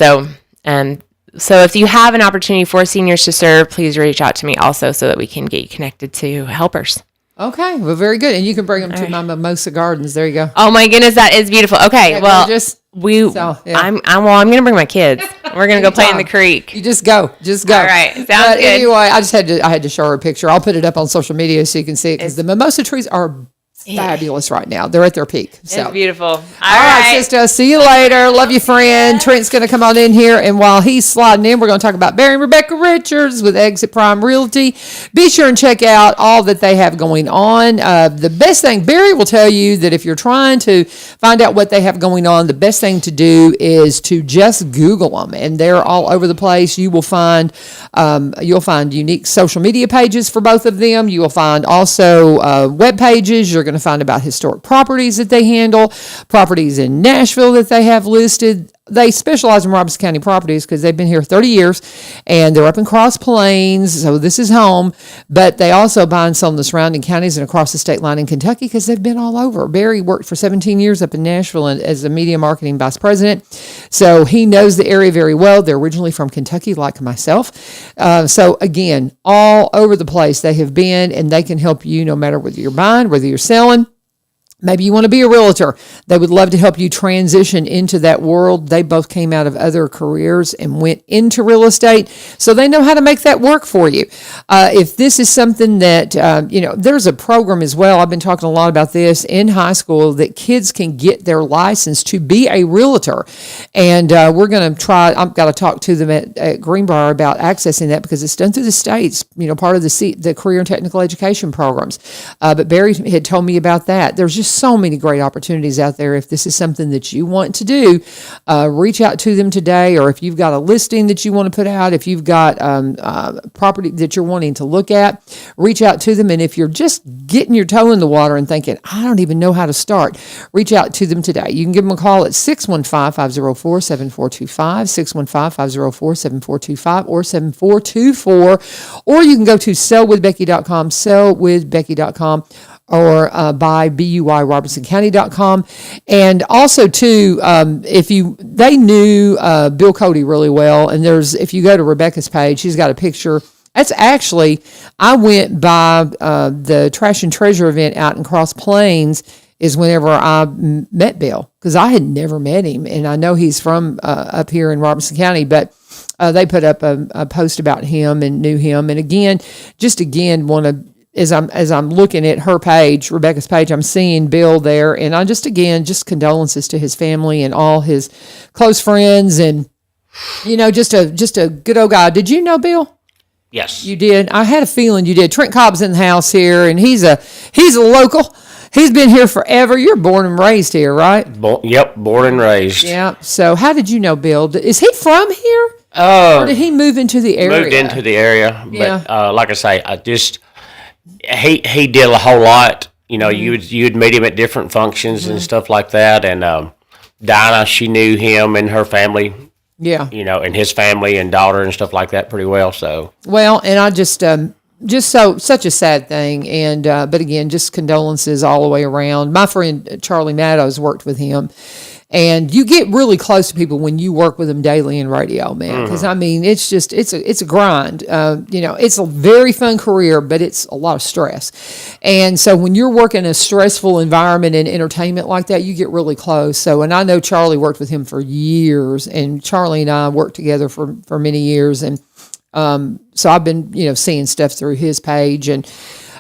Speaker 4: so if you have an opportunity for seniors to serve, please reach out to me also, so that we can get you connected to helpers.
Speaker 3: Okay, well, very good. And you can bring them to my Mimosa Gardens. There you go.
Speaker 4: Oh my goodness, that is beautiful. Okay,
Speaker 3: Yeah,
Speaker 4: well,
Speaker 3: gorgeous.
Speaker 4: I'm going to bring my kids. We're going to go play in the creek.
Speaker 3: You just go.
Speaker 4: All right, sounds good.
Speaker 3: Anyway, I had to show her a picture. I'll put it up on social media so you can see it, because the mimosa trees are fabulous right now. They're at their peak. So.
Speaker 4: It's beautiful. All
Speaker 3: right, sister. See you later. Love you, friend. Trent's going to come on in here, and while he's sliding in, we're going to talk about Barry and Rebecca Richards with Exit Prime Realty. Be sure and check out all that they have going on. The best thing, Barry will tell you that if you're trying to find out what they have going on, the best thing to do is to just Google them, and they're all over the place. You will find unique social media pages for both of them. You will find also web pages. You're going to find about historic properties that they handle, properties in Nashville that they have listed. They specialize in Robertson County properties because they've been here 30 years, and they're up in Cross Plains, so this is home. But they also buy and sell in the surrounding counties and across the state line in Kentucky, because they've been all over. Barry worked for 17 years up in Nashville as a media marketing vice president, so he knows the area very well. They're originally from Kentucky, like myself. So again, all over the place they have been, and they can help you no matter whether you're buying, whether you're selling. Maybe you want to be a realtor. They would love to help you transition into that world. They both came out of other careers and went into real estate, so they know how to make that work for you. If this is something that, there's a program as well. I've been talking a lot about this in high school, that kids can get their license to be a realtor. And we're going to try, I've got to talk to them at Greenbrier about accessing that, because it's done through the states, part of the career and technical education programs. But Barry had told me about that. There's just so many great opportunities out there. If this is something that you want to do, reach out to them today. Or if you've got a listing that you want to put out, if you've got property that you're wanting to look at, reach out to them. And if you're just getting your toe in the water and thinking, I don't even know how to start, reach out to them today. You can give them a call at 615-504-7425, 615-504-7425, or 7424, or you can go to sellwithbecky.com, sellwithbecky.com, or by BUYRobertsonCounty.com. And also too, they knew Bill Cody really well. And if you go to Rebecca's page, she's got a picture. That's actually, I went by the Trash and Treasure event out in Cross Plains, is whenever I met Bill, because I had never met him. And I know he's from up here in Robertson County, but they put up a post about him and knew him. And again, want to, as I'm looking at her page, Rebecca's page, I'm seeing Bill there, and I just condolences to his family and all his close friends, and just a good old guy. Did you know Bill?
Speaker 5: Yes,
Speaker 3: you did. I had a feeling you did. Trent Cobb's in the house here, and he's a local. He's been here forever. You're born and raised here, right?
Speaker 5: Yep, born and raised.
Speaker 3: Yeah. So how did you know Bill? Is he from here, or did he move into the area?
Speaker 5: Moved into the area,
Speaker 3: Yeah.
Speaker 5: But like I say, he did a whole lot. You'd meet him at different functions and stuff like that. And Dinah, she knew him and her family.
Speaker 3: Yeah.
Speaker 5: And his family and daughter and stuff like that pretty well. So
Speaker 3: and I just such a sad thing. And but again, just condolences all the way around. My friend Charlie Maddows worked with him. And you get really close to people when you work with them daily in radio, man. Because it's a grind. It's a very fun career, but it's a lot of stress. And so when you're working in a stressful environment in entertainment like that, you get really close. So, and I know Charlie worked with him for years, and Charlie and I worked together for many years. And so I've been seeing stuff through his page, and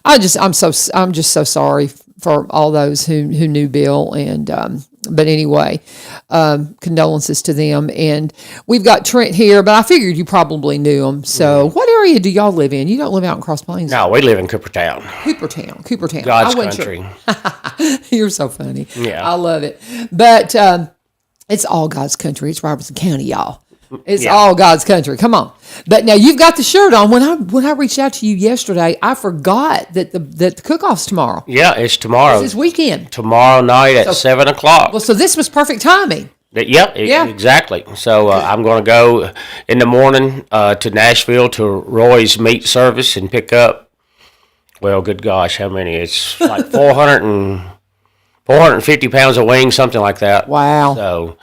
Speaker 3: I'm just so sorry for all those who knew Bill. And but anyway, condolences to them. And we've got Trent here, but I figured you probably knew him. So what area do y'all live in? You don't live out in Cross Plains?
Speaker 5: No, we live in Coopertown.
Speaker 3: Coopertown.
Speaker 5: God's country.
Speaker 3: You're so funny.
Speaker 5: Yeah.
Speaker 3: I love it. But It's all God's country. It's Robertson County, y'all. It's all God's country. Come on. But now you've got the shirt on. When I reached out to you yesterday, I forgot that the cook-off's tomorrow.
Speaker 5: Yeah, it's tomorrow.
Speaker 3: It's this weekend.
Speaker 5: Tomorrow night at 7 o'clock.
Speaker 3: Well, so this was perfect timing.
Speaker 5: Exactly. So I'm going to go in the morning to Nashville to Roy's meat service and pick up, well, good gosh, how many? It's like 450 pounds of wings, something like that.
Speaker 3: Wow.
Speaker 5: So,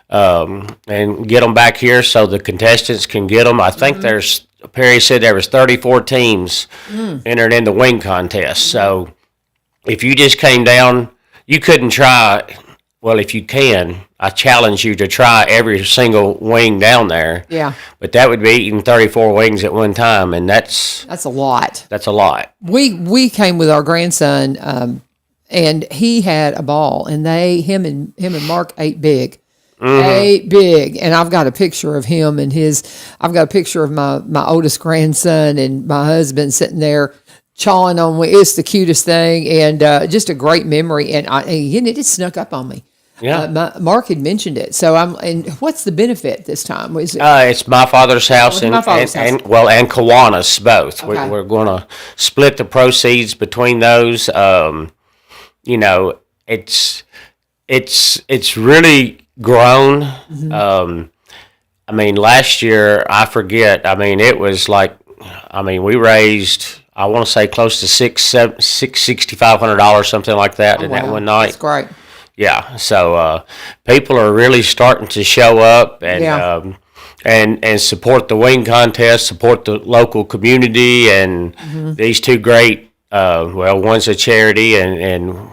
Speaker 5: and get them back here so the contestants can get them. I think Perry said there was 34 teams entered in the wing contest. So if you just came down, you couldn't try. Well, if you can, I challenge you to try every single wing down there.
Speaker 3: Yeah.
Speaker 5: But that would be eating 34 wings at one time, and that's
Speaker 3: a lot.
Speaker 5: That's a lot.
Speaker 3: We came with our grandson, and he had a ball, and him and Mark ate big. Ate big, and I've got a picture of him and I've got a picture of my oldest grandson and my husband sitting there chawing on me. It's the cutest thing, and just a great memory. And it just snuck up on me.
Speaker 5: Yeah,
Speaker 3: Mark had mentioned it. So and what's the benefit this time? Is it,
Speaker 5: it's my father's house and Kiwanis both.
Speaker 3: Okay.
Speaker 5: We're going to split the proceeds between those. It's really grown. I mean, last year, I forget. I mean, it was like, we raised, I want to say close to $6,500, something like that, in that one night.
Speaker 3: That's great.
Speaker 5: Yeah. So people are really starting to show up and and support the wing contest, support the local community, and these two great. One's a charity and.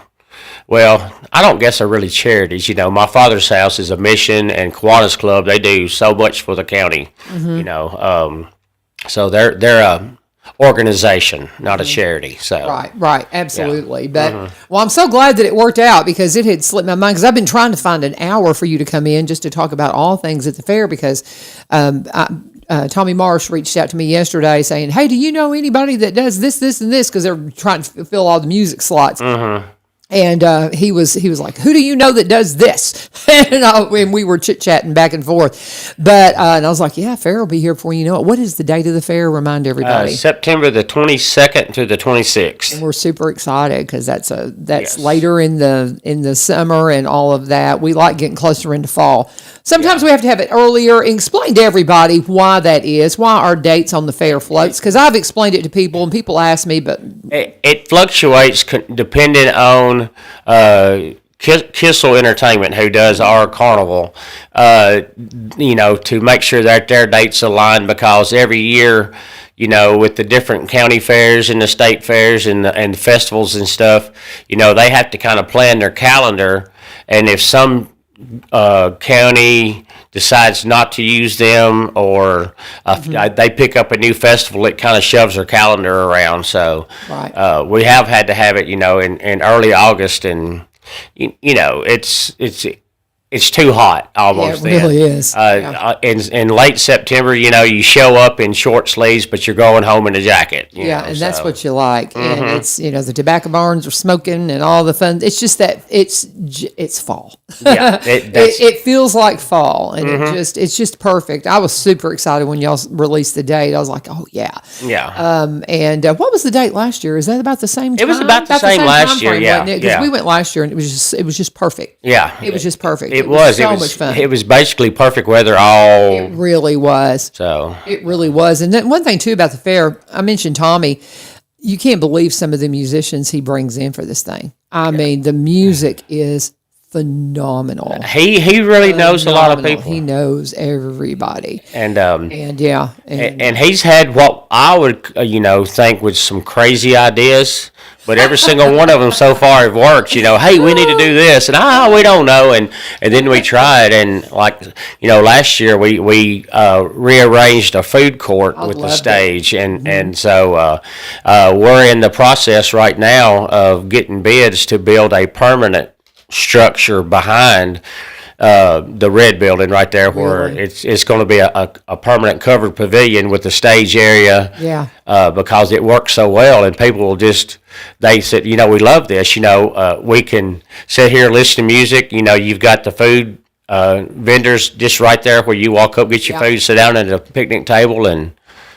Speaker 5: Well, I don't guess they're really charities. My father's house is a mission, and Kiwanis Club, they do so much for the county. So they're a organization, not a charity. So
Speaker 3: right, absolutely. But I'm so glad that it worked out, because it had slipped my mind, because I've been trying to find an hour for you to come in just to talk about all things at the fair, because Tommy Marsh reached out to me yesterday saying, "Hey, do you know anybody that does this, and this?" Because they're trying to fill all the music slots. And he was like, "Who do you know that does this?" and we were chit-chatting back and forth. But and I was like, "Yeah, fair will be here before you know it." What is the date of the fair? Remind everybody.
Speaker 5: September the 22nd to the 26th.
Speaker 3: And we're super excited, because that's later in the summer and all of that. We like getting closer into fall. Sometimes we have to have it earlier. Explain to everybody why that is, why our dates on the fair floats, because I've explained it to people, and people ask me, but
Speaker 5: it fluctuates depending on Kissel Entertainment, who does our carnival, to make sure that their dates align, because every year, with the different county fairs and the state fairs and the festivals and stuff, they have to kind of plan their calendar, and if some county decides not to use them, or they pick up a new festival, it kind of shoves their calendar around. So we have had to have it, in early August, and it's too hot almost.
Speaker 3: Yeah, it really is.
Speaker 5: In late September, you show up in short sleeves, but you're going home in a jacket.
Speaker 3: And that's what you like. And it's, the tobacco barns are smoking and all the fun. It's just that it's fall.
Speaker 5: Yeah,
Speaker 3: it feels like fall, and it's just perfect. I was super excited when y'all released the date. I was like, oh yeah.
Speaker 5: Yeah.
Speaker 3: And what was the date last year? Is that about the same time?
Speaker 5: It was about the same last year. Yeah.
Speaker 3: Because we went last year, and it was just perfect.
Speaker 5: Yeah.
Speaker 3: It was just perfect.
Speaker 5: It was
Speaker 3: so much fun.
Speaker 5: It was basically perfect weather all.
Speaker 3: It really was.
Speaker 5: So
Speaker 3: it really was. And then one thing too about the fair, I mentioned Tommy. You can't believe some of the musicians he brings in for this thing. I mean, the music is phenomenal.
Speaker 5: He really knows a lot of people.
Speaker 3: He knows everybody.
Speaker 5: And
Speaker 3: he's
Speaker 5: had what I would think was some crazy ideas. But every single one of them so far have worked. Hey, we need to do this, and we don't know, and then we tried, and last year we rearranged a food court with the stage, and so we're in the process right now of getting bids to build a permanent structure behind the red building right there, where it's going to be a permanent covered pavilion with the stage area.
Speaker 3: Yeah.
Speaker 5: Because it works so well, and people will they said, we love this. We can sit here and listen to music. You've got the food vendors just right there where you walk up, get your food, sit down at a picnic table, and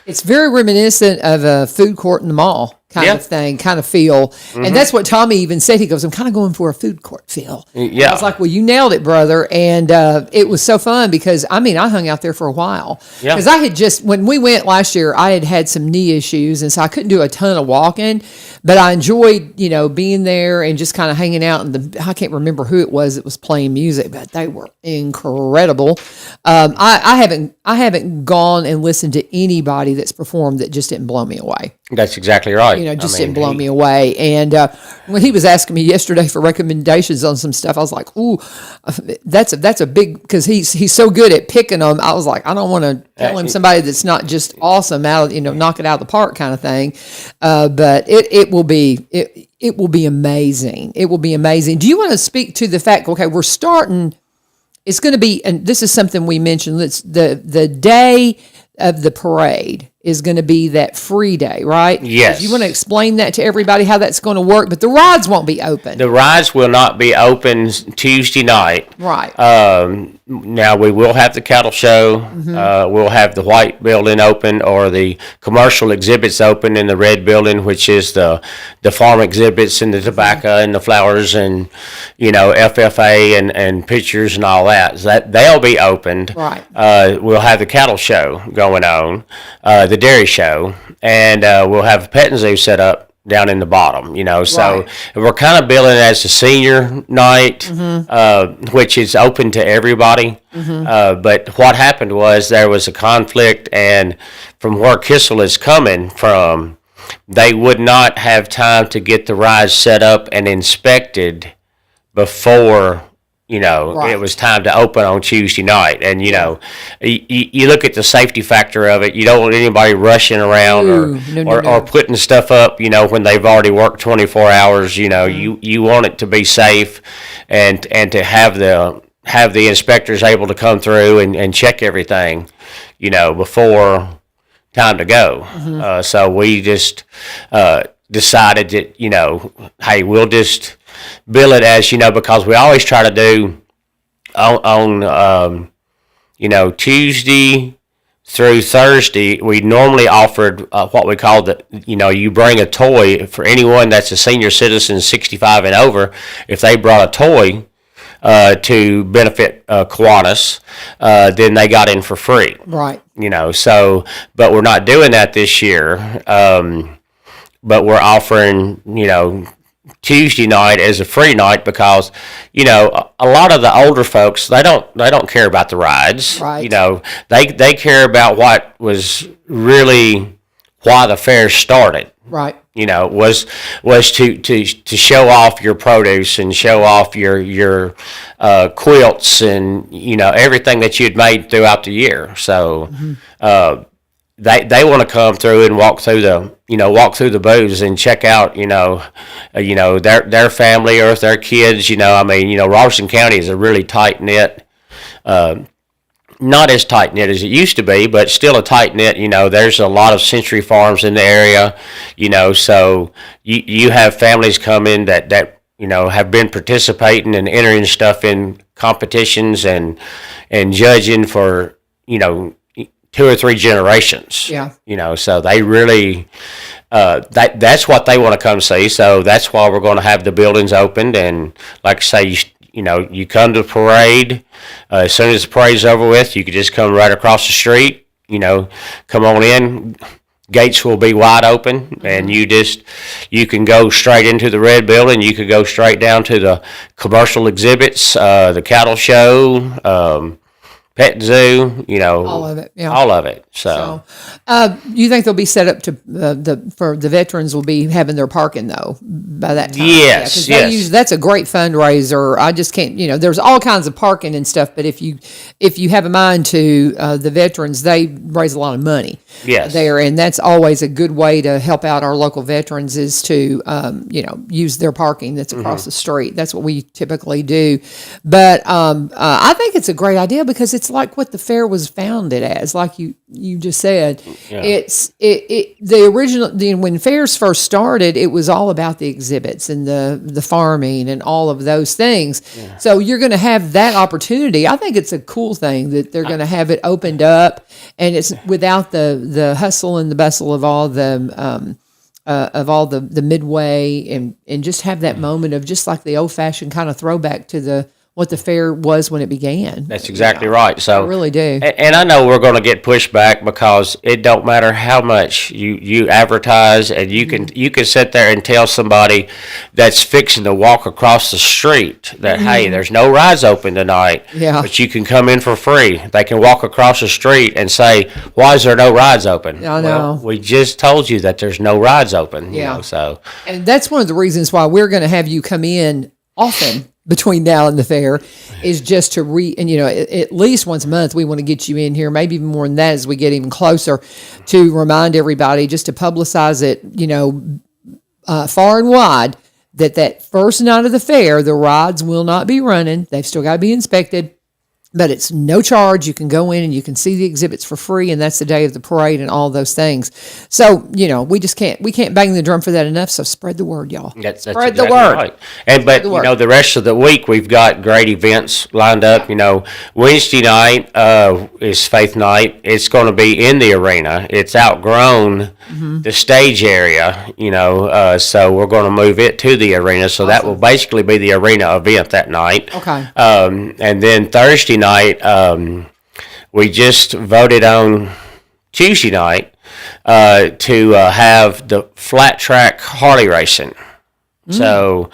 Speaker 3: it's very reminiscent of a food court in the mall kind of thing, kind of feel. And that's what Tommy even said. He goes, I'm kind of going for a food court feel.
Speaker 5: Yeah.
Speaker 3: I was like, well, you nailed it, brother. And it was so fun because, I hung out there for a while. Because I had when we went last year, I had some knee issues. And so I couldn't do a ton of walking. But I enjoyed, being there and just kind of hanging out. And I can't remember who it was that was playing music, but they were incredible. I haven't gone and listened to anybody that's performed that just didn't blow me away.
Speaker 5: That's exactly right.
Speaker 3: Didn't blow me away. And when he was asking me yesterday for recommendations on some stuff, I was like, "Ooh, that's a big," because he's so good at picking them. I was like, I don't want to tell him somebody that's not just awesome out, knock it out of the park kind of thing. But it will be amazing. It will be amazing. Do you want to speak to the fact? Okay, we're starting. It's going to be, and this is something we mentioned. It's the day of the parade is going to be that free day, right?
Speaker 5: Yes.
Speaker 3: You want to explain that to everybody how that's going to work, but the rides won't be open.
Speaker 5: The rides will not be open Tuesday night.
Speaker 3: Right.
Speaker 5: Now we will have the cattle show. We'll have the white building open or the commercial exhibits open in the red building, which is the farm exhibits and the tobacco and the flowers and FFA and pictures and all that. So that they'll be opened.
Speaker 3: Right.
Speaker 5: We'll have the cattle show going on, the dairy show, and we'll have a petting zoo set up down in the bottom, so
Speaker 3: Right.
Speaker 5: we're kind of billing it as a senior night, which is open to everybody. But what happened was there was a conflict, and from where Kissel is coming from, they would not have time to get the rides set up and inspected before
Speaker 3: Right.
Speaker 5: it was time to open on Tuesday night. And, you look at the safety factor of it. You don't want anybody rushing around or putting stuff up, when they've already worked 24 hours. You want it to be safe and to have the inspectors able to come through and check everything, before time to go. So we just decided that, hey, we'll just bill it as, because we always try to do on Tuesday through Thursday, we normally offered what we call you bring a toy for anyone that's a senior citizen 65 and over. If they brought a toy to benefit Kiwanis, then they got in for free.
Speaker 3: Right.
Speaker 5: So, but we're not doing that this year. But we're offering, Tuesday night as a free night because, a lot of the older folks, they don't care about the rides.
Speaker 3: Right.
Speaker 5: They care about what was really why the fair started.
Speaker 3: Right.
Speaker 5: Was to show off your produce and show off your quilts and everything that you'd made throughout the year. So they want to come through and walk through the booths and check out their family or if their kids. Ralston County is a really tight knit. Not as tight knit as it used to be, but still a tight knit. There's a lot of century farms in the area. So you have families come in that have been participating and entering stuff in competitions and judging for 2 or 3 generations.
Speaker 3: Yeah.
Speaker 5: So they really that's what they want to come see. So that's why we're going to have the buildings opened. And like I say, you come to the parade. As soon as the parade's over with, you can just come right across the street. Come on in. Gates will be wide open, and you can go straight into the red building. You could go straight down to the commercial exhibits, the cattle show, pet zoo,
Speaker 3: All of it. Yeah.
Speaker 5: all of it. So
Speaker 3: You think they'll be set up to for the veterans will be having their parking though by that time?
Speaker 5: Yes,
Speaker 3: 'cause that's a great fundraiser. I just can't, there's all kinds of parking and stuff, but if you have a mind to the veterans, they raise a lot of money.
Speaker 5: Yes.
Speaker 3: There, and that's always a good way to help out our local veterans is to use their parking that's across the street. That's what we typically do. But I think it's a great idea because it's it's like what the fair was founded as, like you just said.
Speaker 5: Yeah.
Speaker 3: It's the original. When fairs first started, it was all about the exhibits and the farming and all of those things. Yeah. So you're going to have that opportunity. I think it's a cool thing that they're going to have it opened up, and it's without the hustle and the bustle of all the midway, and just have that moment of just like the old fashioned kind of throwback to what the fair was when it began.
Speaker 5: That's exactly right. So
Speaker 3: I really do.
Speaker 5: And I know we're going to get pushback because it don't matter how much you advertise, and you can sit there and tell somebody that's fixing to walk across the street that hey, there's no rides open tonight, but you can come in for free. They can walk across the street and say, "Why is there no rides open?"
Speaker 3: I know.
Speaker 5: Well, we just told you that there's no rides open. You know, so
Speaker 3: and that's one of the reasons why we're going to have you come in often between now and the fair, is just to at least once a month we want to get you in here, maybe even more than that as we get even closer, to remind everybody, just to publicize it, far and wide, that first night of the fair, the rides will not be running. They've still got to be inspected, but it's no charge. You can go in and you can see the exhibits for free, and that's the day of the parade and all those things. So, we can't bang the drum for that enough, so spread the word, y'all.
Speaker 5: That's
Speaker 3: spread
Speaker 5: exactly
Speaker 3: the word.
Speaker 5: Right. But the rest of the week we've got great events lined up. Wednesday night is Faith Night. It's going to be in the arena. It's outgrown the stage area, so we're going to move it to the arena. So that will basically be the arena event that night.
Speaker 3: Okay.
Speaker 5: And then Thursday night, we just voted on Tuesday night to have the flat track Harley racing. So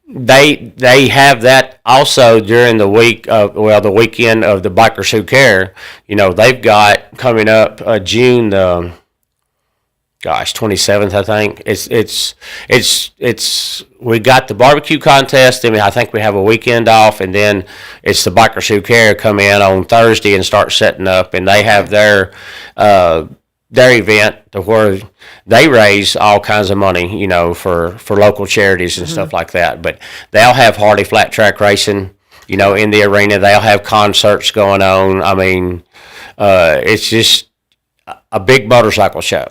Speaker 5: they have that also during the week of the weekend of the Bikers Who Care. They've got coming up June 27th, I think. It's we got the barbecue contest, and I think we have a weekend off, and then it's the Bikers Who Care come in on Thursday and start setting up, and they have their event to where they raise all kinds of money, for local charities and stuff like that. But they'll have Harley flat track racing, in the arena. They'll have concerts going on. I mean, it's just a big motorcycle show.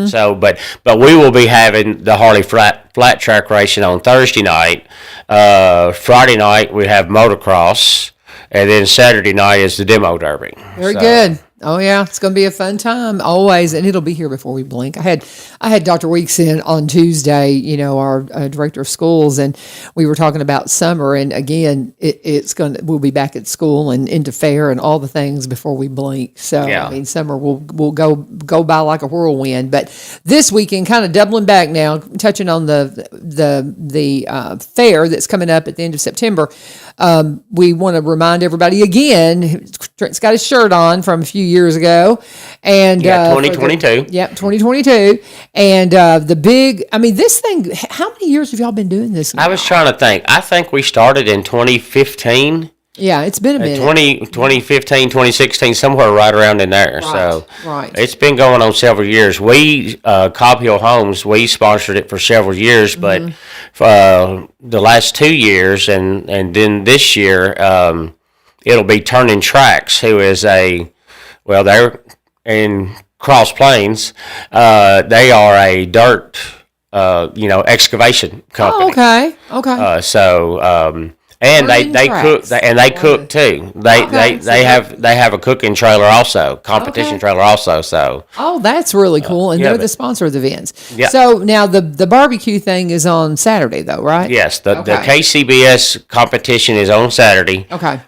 Speaker 5: So, but we will be having the Harley flat track racing on Thursday night. Friday night we have motocross, and then Saturday night is the demo derby.
Speaker 3: Very good. Oh yeah, it's going to be a fun time always, and it'll be here before we blink. I had Dr. Weeks in on Tuesday, our director of schools, and we were talking about summer. And again, we'll be back at school and into fair and all the things before we blink. So I mean, summer will go by like a whirlwind. But this weekend, kind of doubling back now, touching on the fair that's coming up at the end of September. We want to remind everybody again. Trent's got his shirt on from a few years ago, and
Speaker 5: 2022.
Speaker 3: 2022, and this thing. How many years have y'all been doing this now?
Speaker 5: I was trying to think. I think we started in 2015.
Speaker 3: Yeah, it's been a minute.
Speaker 5: 2015, 2016, somewhere right around in there.
Speaker 3: Right,
Speaker 5: so
Speaker 3: right.
Speaker 5: It's been going on several years. We, Cobb Hill Homes, we sponsored it for several years, but the last 2 years and then this year, it'll be Turning Tracks, who is they're in Cross Plains. They are a dirt, excavation company.
Speaker 3: Oh, okay.
Speaker 5: And they cook too. They have a cooking trailer also, competition trailer also. So
Speaker 3: that's really cool, and they're the sponsor of the events.
Speaker 5: Yeah.
Speaker 3: So now the barbecue thing is on Saturday though, right?
Speaker 5: Yes, the KCBS competition is on Saturday.
Speaker 3: Okay.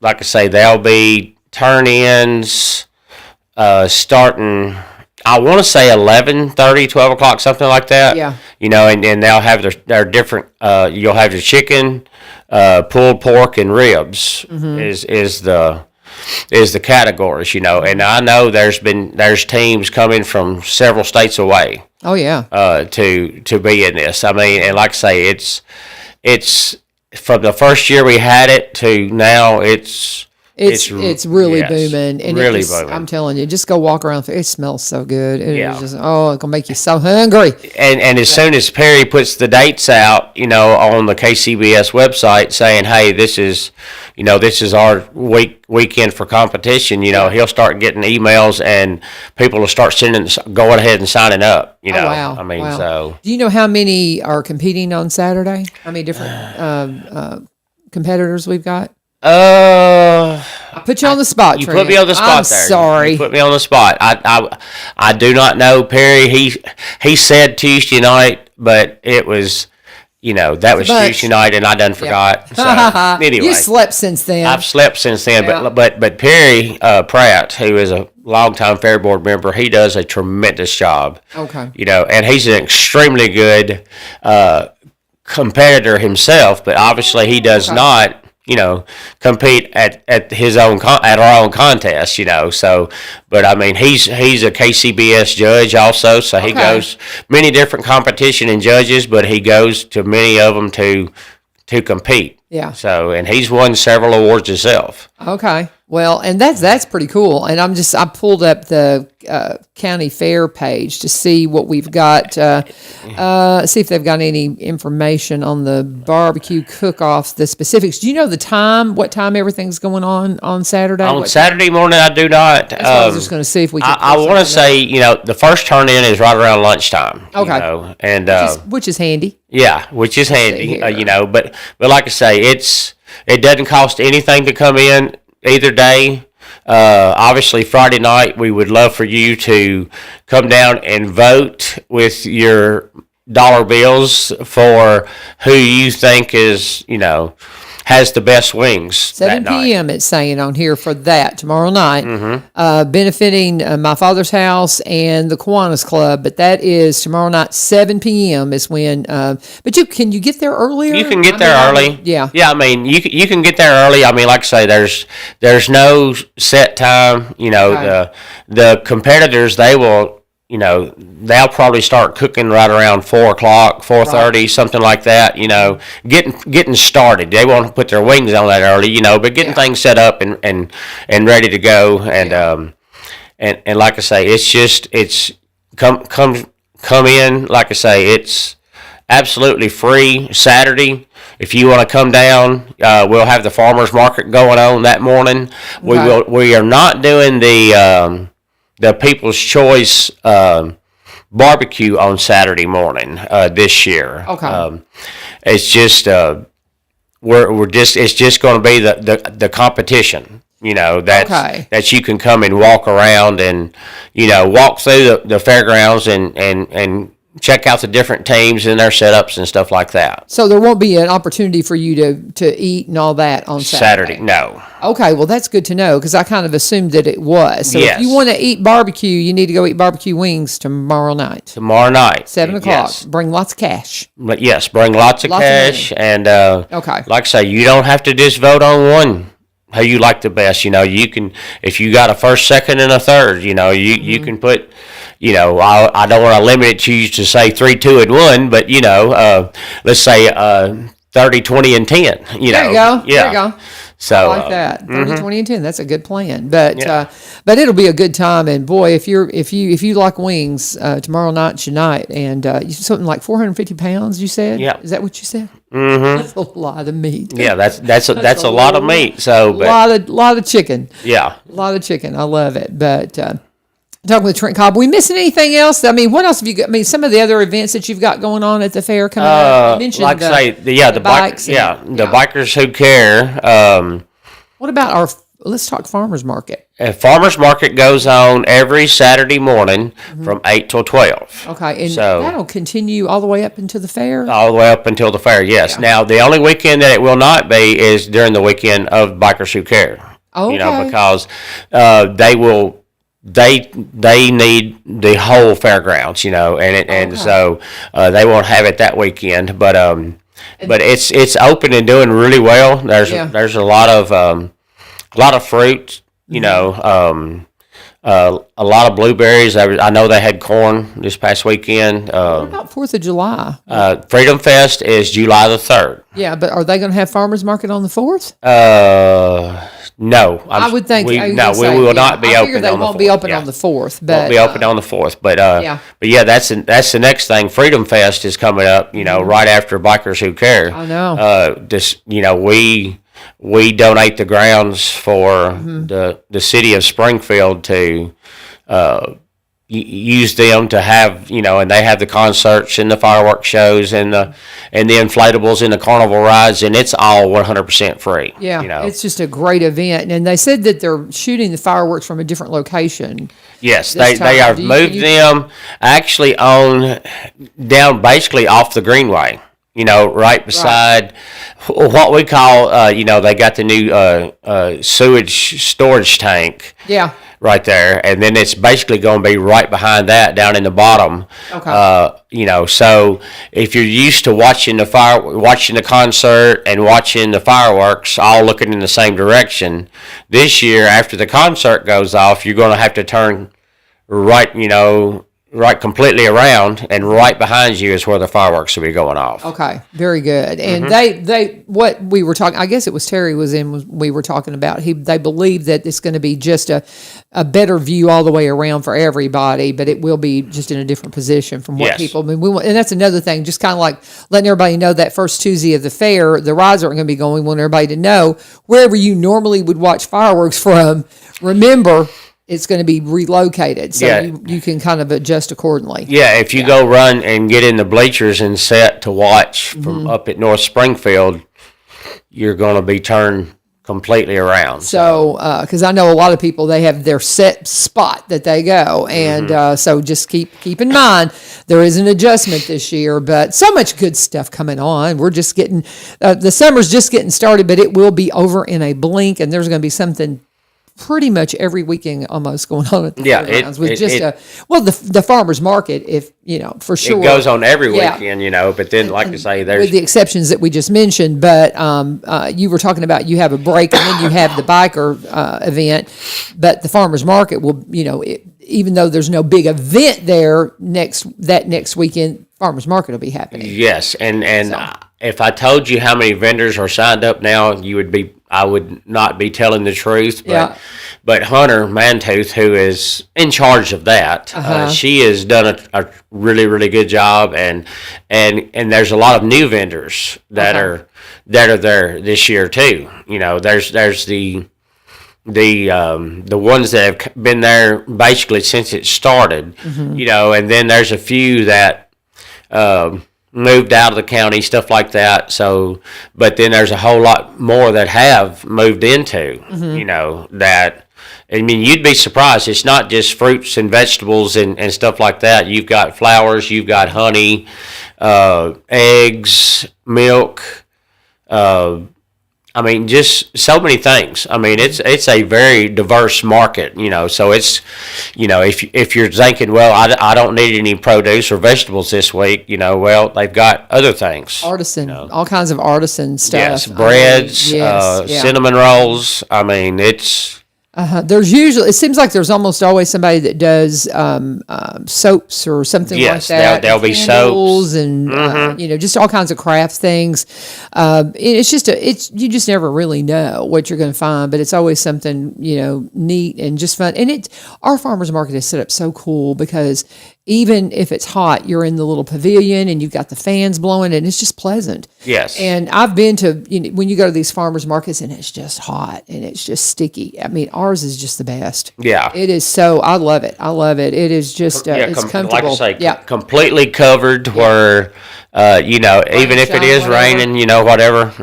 Speaker 5: Like I say, there'll be turn-ins starting. I want to say 11:30, 12 o'clock, something like that.
Speaker 3: Yeah.
Speaker 5: And they'll have their different. You'll have your chicken, pulled pork, and ribs is the categories. And I know there's teams coming from several states away.
Speaker 3: Oh yeah.
Speaker 5: To be in this. I mean, and like I say, it's from the first year we had it to now. It's
Speaker 3: It's really
Speaker 5: yes,
Speaker 3: booming, and
Speaker 5: really booming.
Speaker 3: I'm telling you, just go walk around. It smells so good. It
Speaker 5: Yeah.
Speaker 3: is just, it's gonna make you so hungry.
Speaker 5: And as soon as Perry puts the dates out, on the KCBS website saying, "Hey, this is our weekend for competition," he'll start getting emails, and people will start going ahead and signing up.
Speaker 3: Oh, wow!
Speaker 5: I mean,
Speaker 3: wow.
Speaker 5: so
Speaker 3: Do you know how many are competing on Saturday? How many different competitors we've got? I put you on the spot.
Speaker 5: You
Speaker 3: Trent.
Speaker 5: put me on the spot
Speaker 3: I'm
Speaker 5: there.
Speaker 3: sorry.
Speaker 5: You put me on the spot. I do not know, Perry. He said Tuesday night, but it was, that was
Speaker 3: bunch.
Speaker 5: Tuesday night, and I done forgot. So anyway,
Speaker 3: You slept since then.
Speaker 5: I've slept since then.
Speaker 3: Yeah.
Speaker 5: But Perry Pratt, who is a longtime Fair Board member, he does a tremendous job.
Speaker 3: Okay.
Speaker 5: And he's an extremely good competitor himself, but obviously he does not. Compete at his own at our own contest. So, but I mean, he's a KCBS judge also, so he goes many different competition and judges, but he goes to many of them to compete.
Speaker 3: Yeah.
Speaker 5: So, and he's won several awards himself.
Speaker 3: Okay. Well, and that's pretty cool. And I pulled up the county fair page to see what we've got. See if they've got any information on the barbecue cook-offs, the specifics. Do you know the time? What time everything's going on Saturday?
Speaker 5: On
Speaker 3: What
Speaker 5: Saturday morning, I do not.
Speaker 3: That's what I was just going to see if we.
Speaker 5: I want to say, the first turn in is right around lunchtime.
Speaker 3: Okay.
Speaker 5: And
Speaker 3: which is handy.
Speaker 5: yeah, which is handy.
Speaker 3: here.
Speaker 5: But like I say, it doesn't cost anything to come in either day. Obviously, Friday night, we would love for you to come down and vote with your dollar bills for who you think is, has the best wings
Speaker 3: 7
Speaker 5: that night.
Speaker 3: p.m. it's saying on here for that tomorrow night, benefiting my father's house and the Kiwanis Club. But that is tomorrow night, 7 p.m. is when. But can you get there earlier?
Speaker 5: You can get there early.
Speaker 3: Yeah.
Speaker 5: Yeah, I mean, you can get there early. I mean, like I say, there's no set time.
Speaker 3: Okay.
Speaker 5: The competitors, they will. They'll probably start cooking right around 4:00, 4:30, something like that. Getting started. They won't put their wings on that early. But getting things set up and ready to go. And and like I say, it's come in. Like I say, it's absolutely free Saturday. If you want to come down, we'll have the farmers market going on that morning.
Speaker 3: Okay.
Speaker 5: We are not doing the People's Choice barbecue on Saturday morning this year.
Speaker 3: Okay.
Speaker 5: It's just it's just going to be the competition. That you can come and walk around and walk through the fairgrounds and check out the different teams and their setups and stuff like that.
Speaker 3: So there won't be an opportunity for you to eat and all that on Saturday.
Speaker 5: No.
Speaker 3: Okay, well that's good to know because I kind of assumed that it was. So
Speaker 5: Yes.
Speaker 3: if you want to eat barbecue, you need to go eat barbecue wings tomorrow night.
Speaker 5: Tomorrow night.
Speaker 3: 7:00.
Speaker 5: Yes.
Speaker 3: Bring lots of cash.
Speaker 5: But yes, bring lots of
Speaker 3: Lots of
Speaker 5: cash and
Speaker 3: Okay.
Speaker 5: like I say, you don't have to just vote on one who you like the best. You can, if you got a first, second, and a third. You can put. I don't want to limit you to say 3, 2, and 1, but let's say 30, 20, and 10.
Speaker 3: There you go.
Speaker 5: Yeah.
Speaker 3: There you go.
Speaker 5: So
Speaker 3: I like that. 30, 20, and 10. That's a good plan. But but it'll be a good time. And boy, if you like wings, tomorrow night's your night. And something like 450 pounds. You said?
Speaker 5: Yeah.
Speaker 3: Is that what you said? Mm-hmm. That's a lot of meat.
Speaker 5: Yeah, that's a lot of meat. So, but
Speaker 3: lot of chicken.
Speaker 5: yeah.
Speaker 3: A lot of chicken. I love it. But talking with Trent Cobb, we missing anything else? I mean, what else have you got? I mean, some of the other events that you've got going on at the fair coming up. You mentioned
Speaker 5: like I say, the
Speaker 3: bikes.
Speaker 5: the bikers who care.
Speaker 3: What about let's talk farmers market.
Speaker 5: Farmers market goes on every Saturday morning from 8 till 12.
Speaker 3: Okay, and
Speaker 5: So-
Speaker 3: that'll continue all the way up into the fair?
Speaker 5: All the way up until the fair, yes.
Speaker 3: Yeah.
Speaker 5: Now, the only weekend that it will not be is during the weekend of Bikers Who Care.
Speaker 3: Okay.
Speaker 5: Because they need the whole fairgrounds, and so they won't have it that weekend. But it's open and doing really well. There's a lot of fruit, a lot of blueberries. I know they had corn this past weekend.
Speaker 3: What about 4th of July?
Speaker 5: Freedom Fest is July the 3rd.
Speaker 3: Yeah, but are they going to have farmers market on the 4th?
Speaker 5: No,
Speaker 3: I would think.
Speaker 5: we
Speaker 3: I was
Speaker 5: no,
Speaker 3: gonna
Speaker 5: we
Speaker 3: say,
Speaker 5: will
Speaker 3: yeah.
Speaker 5: not be
Speaker 3: I
Speaker 5: open.
Speaker 3: figure they
Speaker 5: on
Speaker 3: won't
Speaker 5: the
Speaker 3: be
Speaker 5: 4th.
Speaker 3: open
Speaker 5: Yeah.
Speaker 3: on the 4th, but
Speaker 5: Won't be open on the 4th, but that's the next thing. Freedom Fest is coming up. Right after Bikers Who Care.
Speaker 3: I know.
Speaker 5: We donate the grounds for the city of Springfield to use them to have, and they have the concerts and the fireworks shows and the inflatables and the carnival rides, and it's all 100% free.
Speaker 3: Yeah, it's just a great event, and they said that they're shooting the fireworks from a different location.
Speaker 5: Yes,
Speaker 3: this
Speaker 5: they
Speaker 3: time.
Speaker 5: have moved them actually on down basically off the Greenway. Right beside what we call, they got the new sewage storage tank.
Speaker 3: Yeah.
Speaker 5: Right there, and then it's basically going to be right behind that, down in the bottom.
Speaker 3: Okay.
Speaker 5: So if you're used to watching the concert and watching the fireworks, all looking in the same direction, this year after the concert goes off, you're going to have to turn right completely around, and right behind you is where the fireworks will be going off.
Speaker 3: Okay, very good. And they what we were talking, I guess it was Terry we were talking about. They believe that it's going to be just a better view all the way around for everybody, but it will be just in a different position from what people. I mean, and that's another thing, just kind of like letting everybody know that first Tuesday of the fair, the rides aren't going to be going. We want everybody to know wherever you normally would watch fireworks from. Remember, it's going to be relocated, so you can kind of adjust accordingly.
Speaker 5: Yeah, if you go run and get in the bleachers and set to watch from up at North Springfield, you're going to be turned completely around.
Speaker 3: So, because I know a lot of people, they have their set spot that they go, and so just keep in mind there is an adjustment this year, but so much good stuff coming on. We're just getting the summer's just getting started, but it will be over in a blink, and there's going to be something pretty much every weekend almost going on at the fairgrounds with the farmers market, if for sure
Speaker 5: it goes on every weekend, but then like I say, there's
Speaker 3: with the exceptions that we just mentioned, but you were talking about you have a break and then you have the biker event, but the farmers market will even though there's no big event there next weekend, farmers market will be happening.
Speaker 5: Yes, and if I told you how many vendors are signed up now, I would not be telling the truth. But Hunter Mantooth, who is in charge of that, she has done a really, really good job, and there's a lot of new vendors that are there this year too. There's the ones that have been there basically since it started, and then there's a few that moved out of the county, stuff like that. So, but then there's a whole lot more that have moved into, that, I mean, you'd be surprised. It's not just fruits and vegetables and stuff like that. You've got flowers, you've got honey, eggs, milk, I mean, just so many things. I mean, it's a very diverse market, so it's, if you're thinking, well, I don't need any produce or vegetables this week, well, they've got other things.
Speaker 3: Artisan, all kinds of artisan stuff.
Speaker 5: Yes, breads, cinnamon rolls. I mean, it's...
Speaker 3: There's usually, it seems like there's almost always somebody that does soaps or something like that.
Speaker 5: There'll be soaps
Speaker 3: and just all kinds of crafts things. It's just you just never really know what you're going to find, but it's always something neat and just fun. And our farmers market is set up so cool because even if it's hot, you're in the little pavilion and you've got the fans blowing and it's just pleasant.
Speaker 5: Yes.
Speaker 3: And I've been to, when you go to these farmers markets and it's just hot and it's just sticky. I mean, ours is just the best.
Speaker 5: Yeah.
Speaker 3: It is so, I love it. It is just, it's comfortable.
Speaker 5: Like I say, completely covered where, even if it is raining, whatever.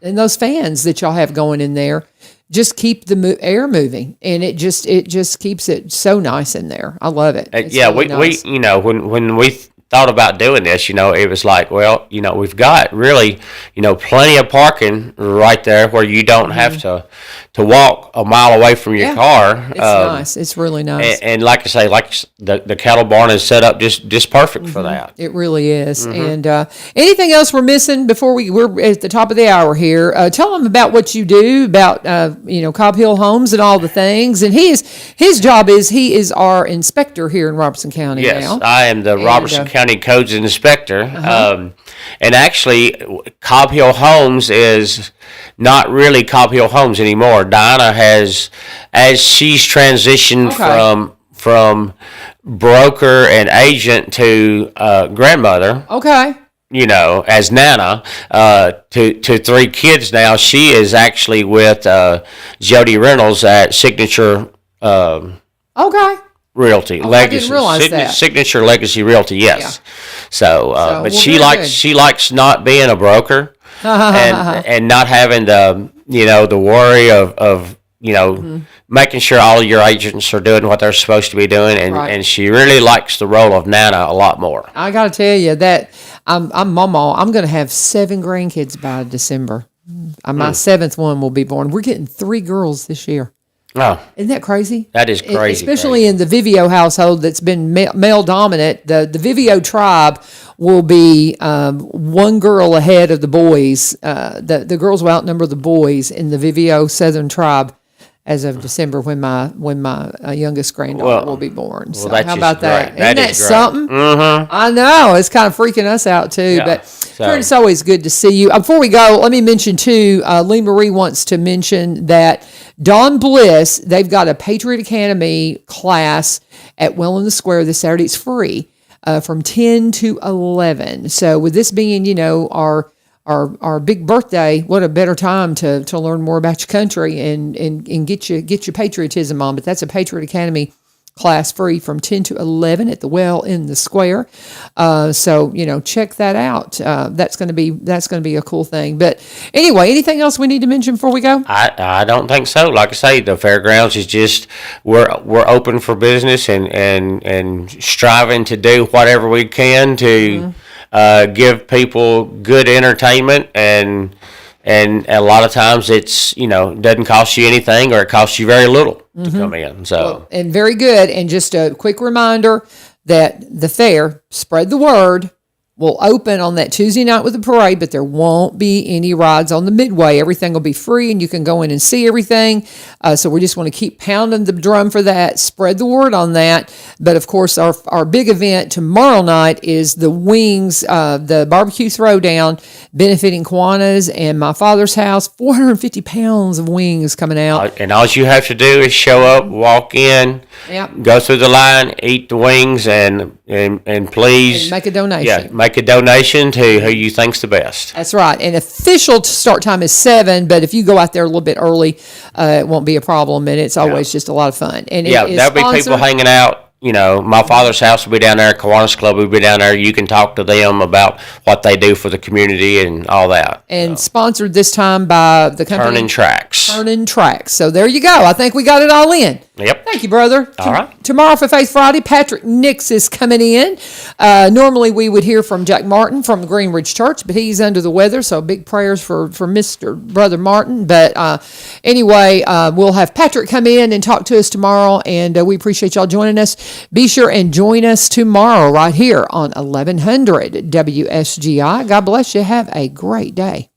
Speaker 3: And those fans that y'all have going in there, just keep the air moving, and it just keeps it so nice in there. I love it. It's really nice.
Speaker 5: We when we thought about doing this, it was like, well, we've got really, plenty of parking right there where you don't have to walk a mile away from your car.
Speaker 3: It's nice. It's really nice.
Speaker 5: And like I say, the cattle barn is set up just perfect for that.
Speaker 3: It really is. And anything else we're missing before we're at the top of the hour here? Tell them about what you do, about Cobb Hill Homes and all the things. And his job is he is our inspector here in Robertson County now.
Speaker 5: Yes, I am the Robertson County County Codes Inspector.
Speaker 3: Uh-huh.
Speaker 5: And actually, Cobb Hill Homes is not really Cobb Hill Homes anymore. Diana has, as she's transitioned from broker and agent to grandmother,
Speaker 3: Okay.
Speaker 5: as Nana, to 3 kids now. She is actually with Jody Reynolds at Signature
Speaker 3: Okay.
Speaker 5: Realty.
Speaker 3: I didn't realize that.
Speaker 5: Signature Legacy Realty, yes. So, but
Speaker 3: well,
Speaker 5: she
Speaker 3: very
Speaker 5: likes
Speaker 3: good.
Speaker 5: she likes not being a broker and not having the the worry of making sure all your agents are doing what they're supposed to be doing, and she really likes the role of Nana a lot more.
Speaker 3: I got to tell you that I'm Mama. I'm going to have 7 grandkids by December. My 7th one will be born. We're getting 3 girls this year.
Speaker 5: Oh,
Speaker 3: Isn't that crazy?
Speaker 5: that is crazy.
Speaker 3: Especially in the Vivio household that's been male dominant. The Vivio tribe will be 1 girl ahead of the boys. The girls will outnumber the boys in the Vivio Southern tribe as of December when my youngest granddaughter will be born. So
Speaker 5: that's
Speaker 3: how
Speaker 5: just
Speaker 3: about that?
Speaker 5: great. That
Speaker 3: Isn't that
Speaker 5: is great.
Speaker 3: something?
Speaker 5: Mm-hmm.
Speaker 3: I know. It's kind of freaking us out too.
Speaker 5: Yeah.
Speaker 3: But
Speaker 5: So-
Speaker 3: Trent, it's always good to see you. Before we go, let me mention too, Lee Marie wants to mention that Dawn Bliss, they've got a Patriot Academy class at Well in the Square this Saturday. It's free from 10 to 11. So with this being, our big birthday, what a better time to learn more about your country and get your patriotism on. But that's a Patriot Academy class free from 10 to 11 at the Well in the Square. So check that out. That's going to be a cool thing. But anyway, anything else we need to mention before we go?
Speaker 5: I don't think so. Like I say, the fairgrounds is just we're open for business and striving to do whatever we can to give people good entertainment and a lot of times it's doesn't cost you anything or it costs you very little to come in. So
Speaker 3: And very good. And just a quick reminder that the fair, spread the word, will open on that Tuesday night with the parade, but there won't be any rides on the midway. Everything will be free and you can go in and see everything. So we just want to keep pounding the drum for that, spread the word on that. But of course, our big event tomorrow night is the wings, the barbecue throwdown benefiting Kiwanis and my father's house. 450 pounds of wings coming out.
Speaker 5: and all you have to do is show up, walk in,
Speaker 3: Yep.
Speaker 5: go through the line, eat the wings, and please
Speaker 3: And make a donation.
Speaker 5: Yeah, make a donation to who you think's the best.
Speaker 3: That's right. And official start time is 7, but if you go out there a little bit early, it won't be a problem. And it's always just a lot of fun. And
Speaker 5: Yeah,
Speaker 3: it is
Speaker 5: there'll be people
Speaker 3: sponsored-
Speaker 5: hanging out. My father's house will be down there. Kiwanis Club will be down there. You can talk to them about what they do for the community and all that.
Speaker 3: and sponsored this time by the company
Speaker 5: Turning Tracks.
Speaker 3: Turning Tracks. So there you go. I think we got it all in.
Speaker 5: Yep.
Speaker 3: Thank you, brother.
Speaker 5: All right.
Speaker 3: Tomorrow for Faith Friday, Patrick Nix is coming in. Normally we would hear from Jack Martin from Greenridge Church, but he's under the weather, so big prayers for Mr. Brother Martin. But anyway, we'll have Patrick come in and talk to us tomorrow, and we appreciate y'all joining us. Be sure and join us tomorrow right here on 1100 WSGI. God bless you. Have a great day.